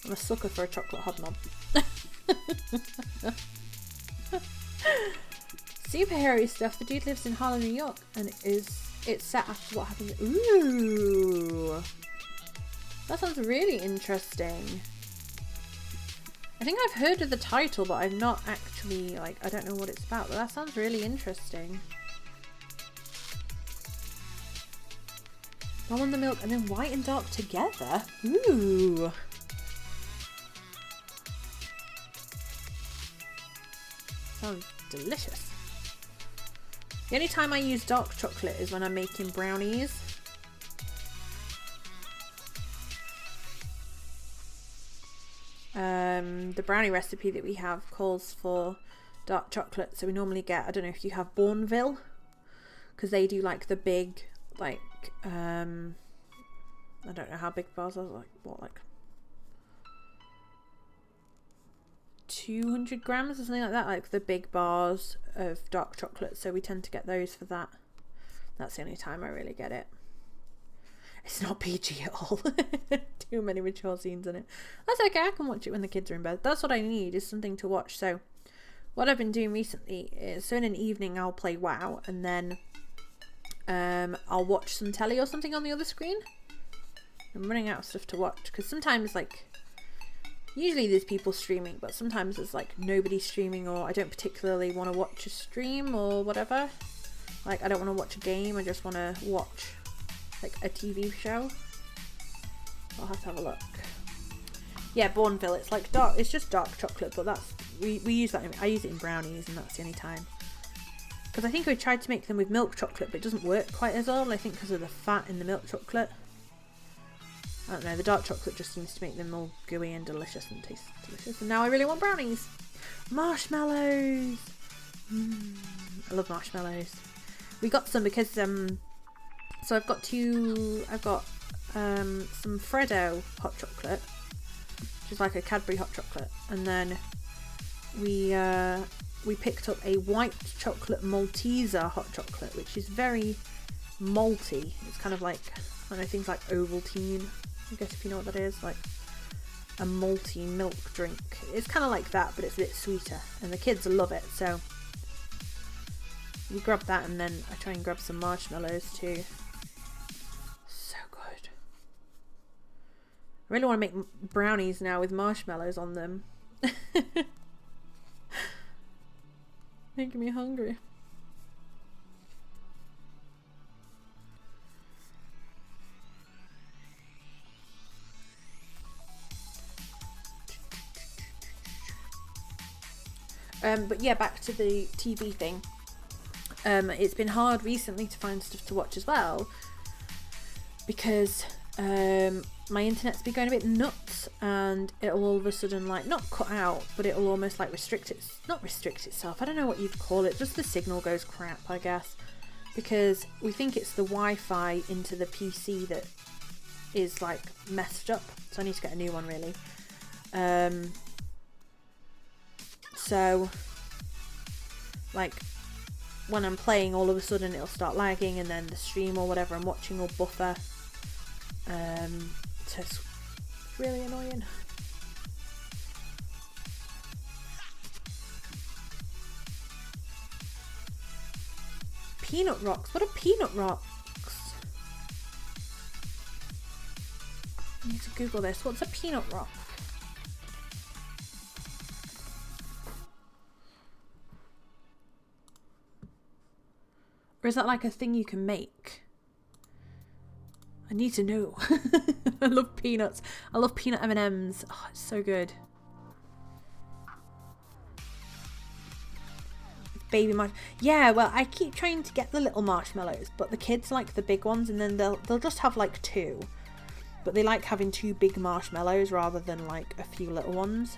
I'm a sucker for a chocolate hobnob. Superhero stuff. The dude lives in Harlem, New York, and it's set after what happened. Ooh, that sounds really interesting. I think I've heard of the title, but I've not actually, I don't know what it's about, but that sounds really interesting. I want the milk and then white and dark together. Ooh. Sounds delicious. The only time I use dark chocolate is when I'm making brownies. The brownie recipe that we have calls for dark chocolate, so we normally get, I don't know if you have Bourneville, because they do like the big, I don't know how big bars are, like 200 grams or something like that, like the big bars of dark chocolate, so we tend to get those for that. That's the only time I really get it. It's not PG at all. Too many mature scenes in it. That's okay, I can watch it when the kids are in bed. That's what I need, is something to watch. So what I've been doing recently is, so in an evening I'll play WoW, and then I'll watch some telly or something on the other screen. I'm running out of stuff to watch, because sometimes usually there's people streaming, but sometimes there's nobody streaming, or I don't particularly want to watch a stream or whatever. I don't want to watch a game, I just want to watch a TV show. I'll have to have a look. Yeah, Bourneville, it's dark, it's just dark chocolate, but that's, we use that, I use it in brownies, and that's the only time. Because I think we tried to make them with milk chocolate, but it doesn't work quite as well, I think because of the fat in the milk chocolate. I don't know, the dark chocolate just seems to make them all gooey and delicious and taste delicious. And now I really want brownies. Marshmallows. I love marshmallows. We got some because so I've got some Freddo hot chocolate, which is like a Cadbury hot chocolate, and then we picked up a white chocolate Malteser hot chocolate, which is very malty. It's kind of like, I don't know, things like Ovaltine. I guess if you know what that is, like a malty milk drink. It's kind of like that, but it's a bit sweeter, and the kids love it. So we grab that, and then I try and grab some marshmallows too. So good. I really want to make brownies now with marshmallows on them. Making me hungry. But yeah, back to the TV thing. It's been hard recently to find stuff to watch as well, because my internet's been going a bit nuts, and it'll all of a sudden, like, not cut out, but it'll almost like not restrict itself, I don't know what you'd call it, just the signal goes crap, I guess, because we think it's the Wi-Fi into the PC that is like messed up, so I need to get a new one really. So like when I'm playing, all of a sudden it'll start lagging, and then the stream or whatever I'm watching will buffer. So it's really annoying. Peanut rocks? What are peanut rocks? I need to Google this. What's a peanut rock? Or is that like a thing you can make? I need to know. I love peanuts. I love peanut M&Ms. Oh, it's so good. Baby marshmallows. Yeah, well, I keep trying to get the little marshmallows, but the kids like the big ones, and then they'll just have like two. But they like having two big marshmallows rather than like a few little ones.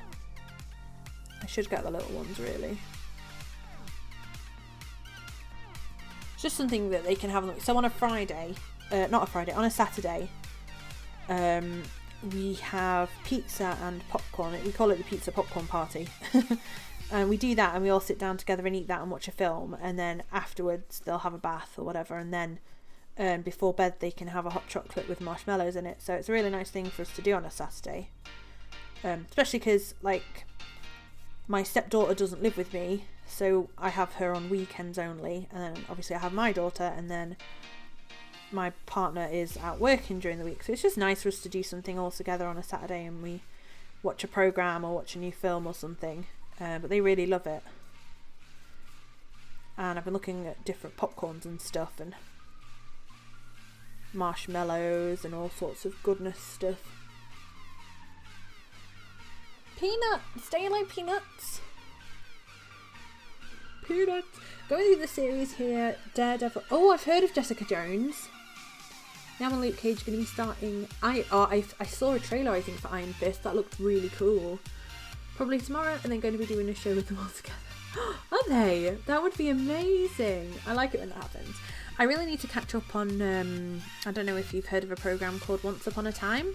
I should get the little ones really. It's just something that they can have. So on a Friday, on a Saturday, we have pizza and popcorn. We call it the pizza popcorn party. And we do that, and we all sit down together and eat that and watch a film, and then afterwards they'll have a bath or whatever, and then before bed they can have a hot chocolate with marshmallows in it. So it's a really nice thing for us to do on a Saturday, especially because like my stepdaughter doesn't live with me, so I have her on weekends only, and then obviously I have my daughter, and then my partner is out working during the week, so it's just nice for us to do something all together on a Saturday, and we watch a program or watch a new film or something. But they really love it, and I've been looking at different popcorns and stuff, and marshmallows and all sorts of goodness stuff. Peanuts! Do you like peanuts? Peanuts! Going through the series here, Daredevil. Oh, I've heard of Jessica Jones. Now and Luke Cage are going to be starting. I saw a trailer, I think, for Iron Fist. That looked really cool. Probably tomorrow, and then going to be doing a show with them all together. Are they? That would be amazing. I like it when that happens. I really need to catch up on, I don't know if you've heard of a program called Once Upon a Time.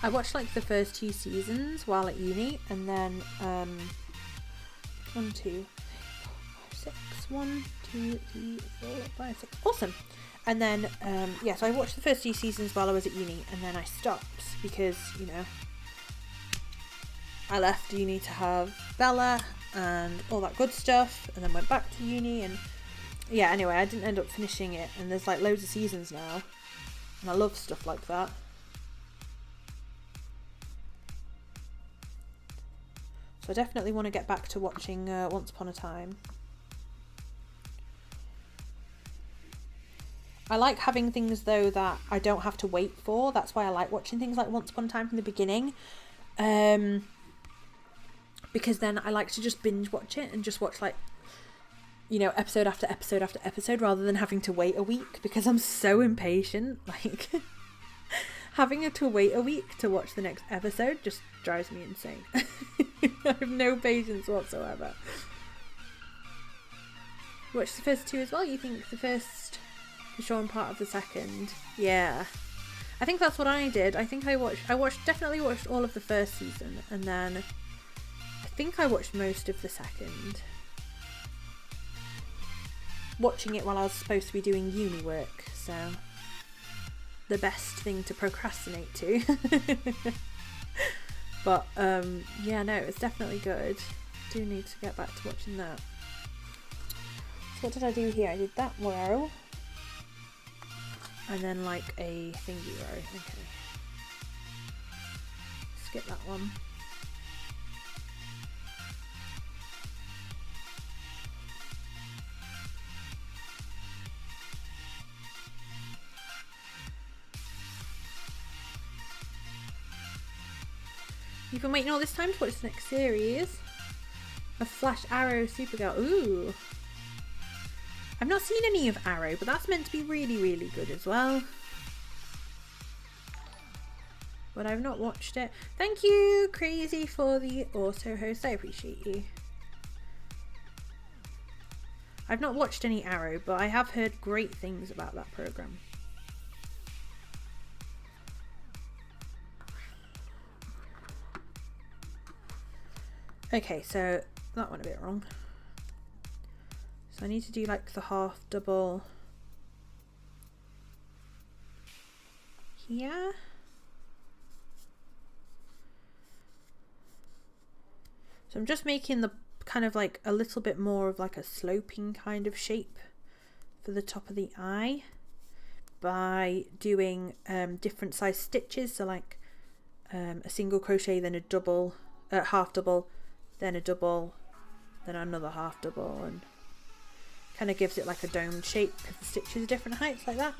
I watched like the first 2 seasons while at uni, and then 1, 2, 3, 4, 5, 6. 1, 2, 3, 4, 5, 6. Awesome. And then so I watched the first 2 seasons while I was at uni, and then I stopped because, you know, I left uni to have Bella and all that good stuff, and then went back to uni, and yeah, anyway, I didn't end up finishing it, and there's like loads of seasons now, and I love stuff like that. So I definitely want to get back to watching Once Upon a Time. I like having things though that I don't have to wait for. That's why I like watching things like Once Upon a Time from the beginning. Because then I like to just binge watch it and just watch like, you know, episode after episode after episode, rather than having to wait a week, because I'm so impatient. Like having to wait a week to watch the next episode just drives me insane. I have no patience whatsoever. Watch the first 2 as well? You think the first was showing part of the second? Yeah, I think that's what I did. I think definitely watched all of the first season, and then I think I watched most of the second. Watching it while I was supposed to be doing uni work, so the best thing to procrastinate to. But yeah, no, it's definitely good. Do need to get back to watching that. So what did I do here? I did that row and then like a thingy row. Okay, skip that one. You've been waiting all this time to watch the next series of Flash, Arrow, Supergirl. Ooh. I've not seen any of Arrow, but that's meant to be really, really good as well. But I've not watched it. Thank you, Crazy, for the auto host. I appreciate you. I've not watched any Arrow, but I have heard great things about that program. Okay, so that went a bit wrong. So I need to do like the half double here. So I'm just making the kind of like a little bit more of like a sloping kind of shape for the top of the eye by doing different size stitches. So like a single crochet, then a double, half double, then a double, then another half double, and kind of gives it like a domed shape because the stitches are different heights like that.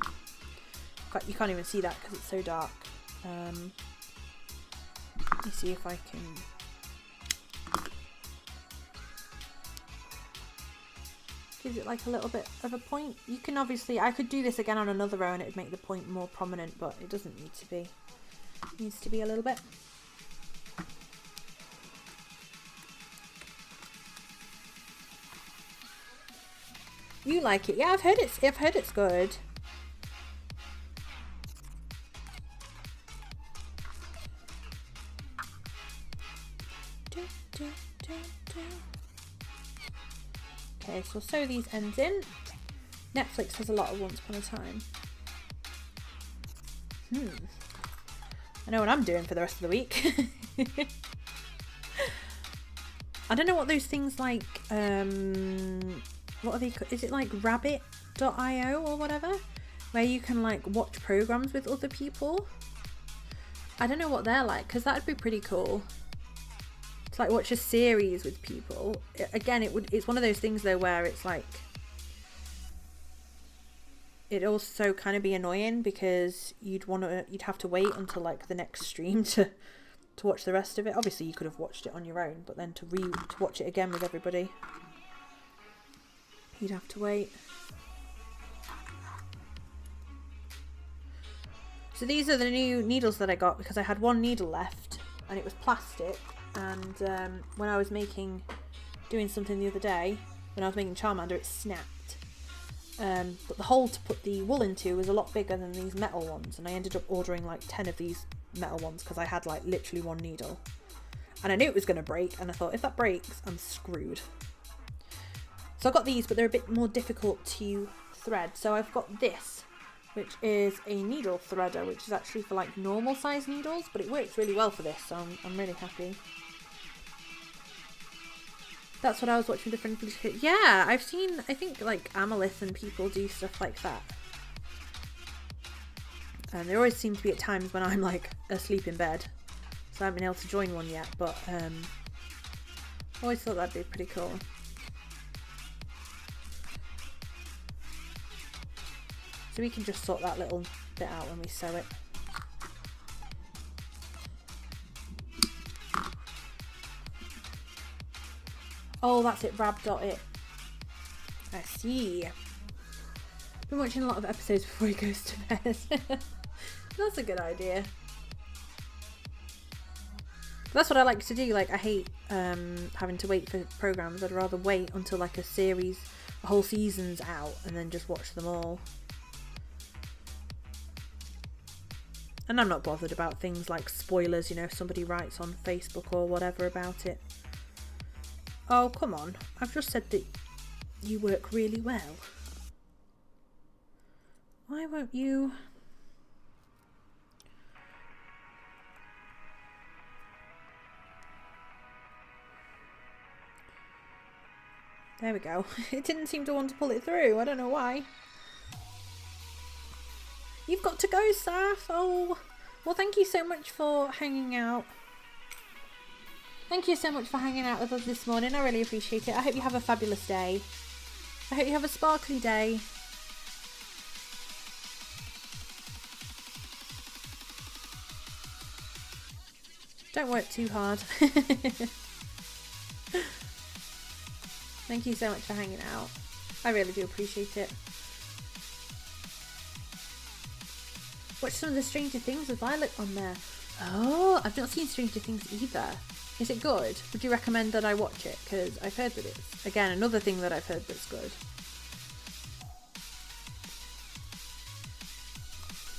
But you can't even see that because it's so dark. Let me see if I can. Gives it like a little bit of a point. You can obviously, I could do this again on another row and it would make the point more prominent, but it doesn't need to be. It needs to be a little bit. You like it? Yeah, I've heard it's good. Okay, so we'll sew these ends in. Netflix has a lot of Once Upon a Time. I know what I'm doing for the rest of the week. I don't know what those things like, what are they, is it like rabbit.io or whatever? Where you can like watch programs with other people? I don't know what they're like, because that'd be pretty cool. To like watch a series with people. Again, it's one of those things though where it's like, it'd also kind of be annoying because you'd have to wait until like the next stream to watch the rest of it. Obviously you could have watched it on your own, but then to watch it again with everybody, you'd have to wait. So these are the new needles that I got because I had one needle left and it was plastic, and when I was doing something the other day, when I was making Charmander, it snapped. But the hole to put the wool into was a lot bigger than these metal ones, and I ended up ordering like 10 of these metal ones because I had like literally one needle. And I knew it was going to break, and I thought if that breaks, I'm screwed. So I got these, but they're a bit more difficult to thread. So I've got this, which is a needle threader, which is actually for like normal size needles, but it works really well for this, so I'm really happy. That's what I was watching different videos. Yeah, I've seen, I think like Amalith and people do stuff like that. And there always seem to be at times when I'm like asleep in bed, so I haven't been able to join one yet, but I always thought that'd be pretty cool. So we can just sort that little bit out when we sew it. Oh, that's it, Rab.it. I see. Been watching a lot of episodes before he goes to bed. That's a good idea. That's what I like to do. Like, I hate having to wait for programs. I'd rather wait until like a whole season's out, and then just watch them all. And I'm not bothered about things like spoilers, you know, if somebody writes on Facebook or whatever about it. Oh, come on. I've just said that you work really well. Why won't you... There we go. It didn't seem to want to pull it through. I don't know why. You've got to go, Saf. Oh, well, thank you so much for hanging out. Thank you so much for hanging out with us this morning. I really appreciate it. I hope you have a fabulous day. I hope you have a sparkly day. Don't work too hard. Thank you so much for hanging out. I really do appreciate it. Watch some of the Stranger Things with Violet on there. Oh, I've not seen Stranger Things either. Is it good? Would you recommend that I watch it? Because I've heard that it's, again, another thing that I've heard that's good.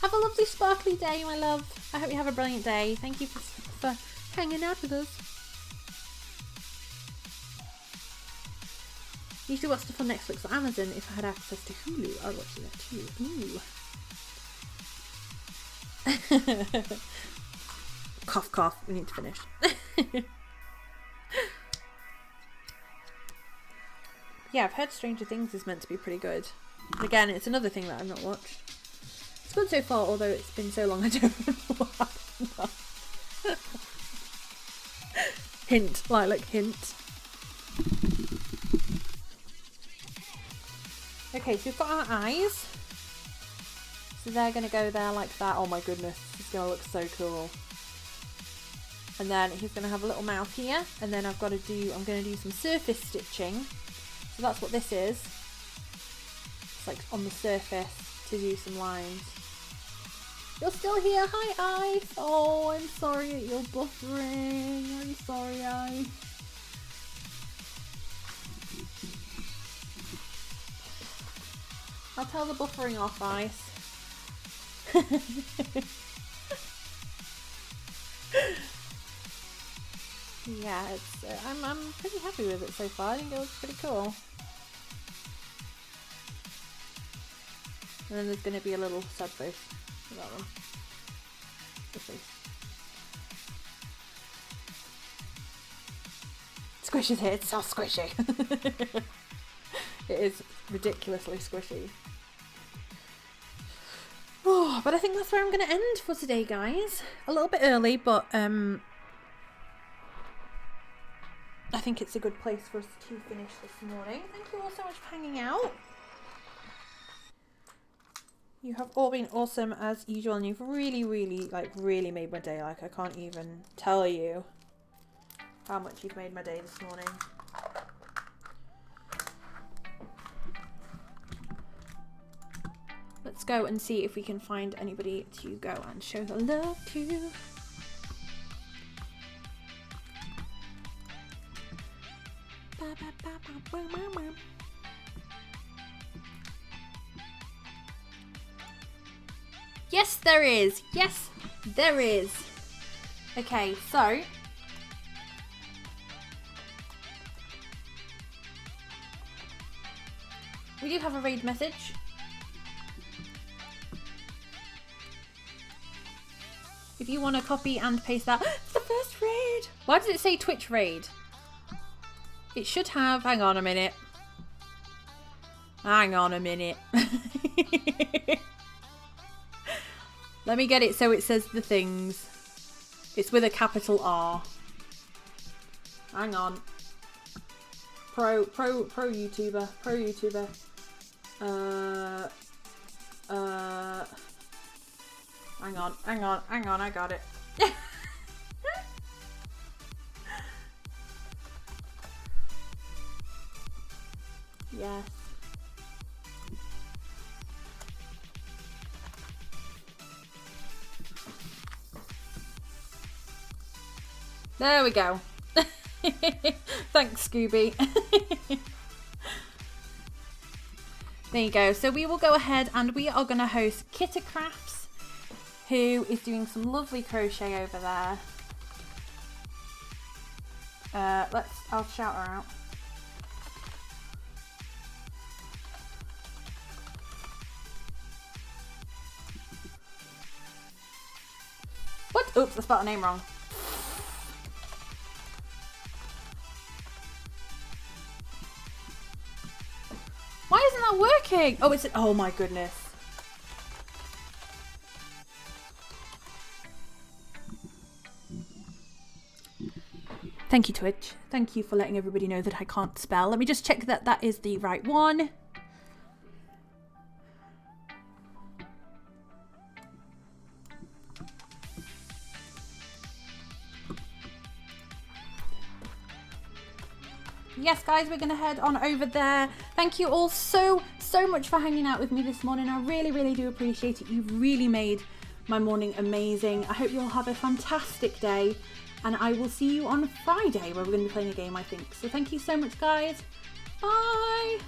Have a lovely sparkly day, my love. I hope you have a brilliant day. Thank you for hanging out with us. Usually watch stuff on Netflix or Amazon. If I had access to Hulu, I'd watch that too. Ooh. Cough, cough. We need to finish. Yeah, I've heard Stranger Things is meant to be pretty good. Again, it's another thing that I've not watched. It's good so far, although it's been so long I don't remember what happened. Hint, like hint. Okay, so we've got our eyes. So they're going to go there like that. Oh my goodness, it's going to look so cool. And then he's going to have a little mouth here. And then I'm going to do some surface stitching. So that's what this is. It's like on the surface to do some lines. You're still here. Hi, Ice. Oh, I'm sorry that you're buffering. I'm sorry, Ice. I'll tell the buffering off, Ice. Yeah, it's. I'm pretty happy with it so far. I think it looks pretty cool. And then there's going to be a little sad face for that one. The face. Squishy's here. It's so squishy. It is ridiculously squishy. Oh, but I think that's where I'm going to end for today, guys. A little bit early, but I think it's a good place for us to finish this morning. Thank you all so much for hanging out. You have all been awesome as usual, and you've really made my day. Like, I can't even tell you how much you've made my day this morning. Let's go and see if we can find anybody to go and show the love to. Yes, there is. Yes, there is. Okay, so we do have a raid message. If you want to copy and paste that, it's the first raid. Why does it say Twitch raid? It should have. Hang on a minute. Hang on a minute. Let me get it so it says the things. It's with a capital R. Hang on. Pro YouTuber. Pro YouTuber. Hang on, I got it. Yes. There we go. Thanks, Scooby. There you go. So we will go ahead and we are going to host Kitta Crafts, who is doing some lovely crochet over there. I'll shout her out. What? Oops, I spelled her name wrong. not working? Oh, oh my goodness. Thank you, Twitch. Thank you for letting everybody know that I can't spell. Let me just check that that is the right one. Yes, guys, we're going to head on over there. Thank you all so much for hanging out with me this morning. I really do appreciate it. You've really made my morning amazing. I hope you all have a fantastic day, and I will see you on Friday where we're going to be playing a game, I think. So thank you so much, guys. Bye.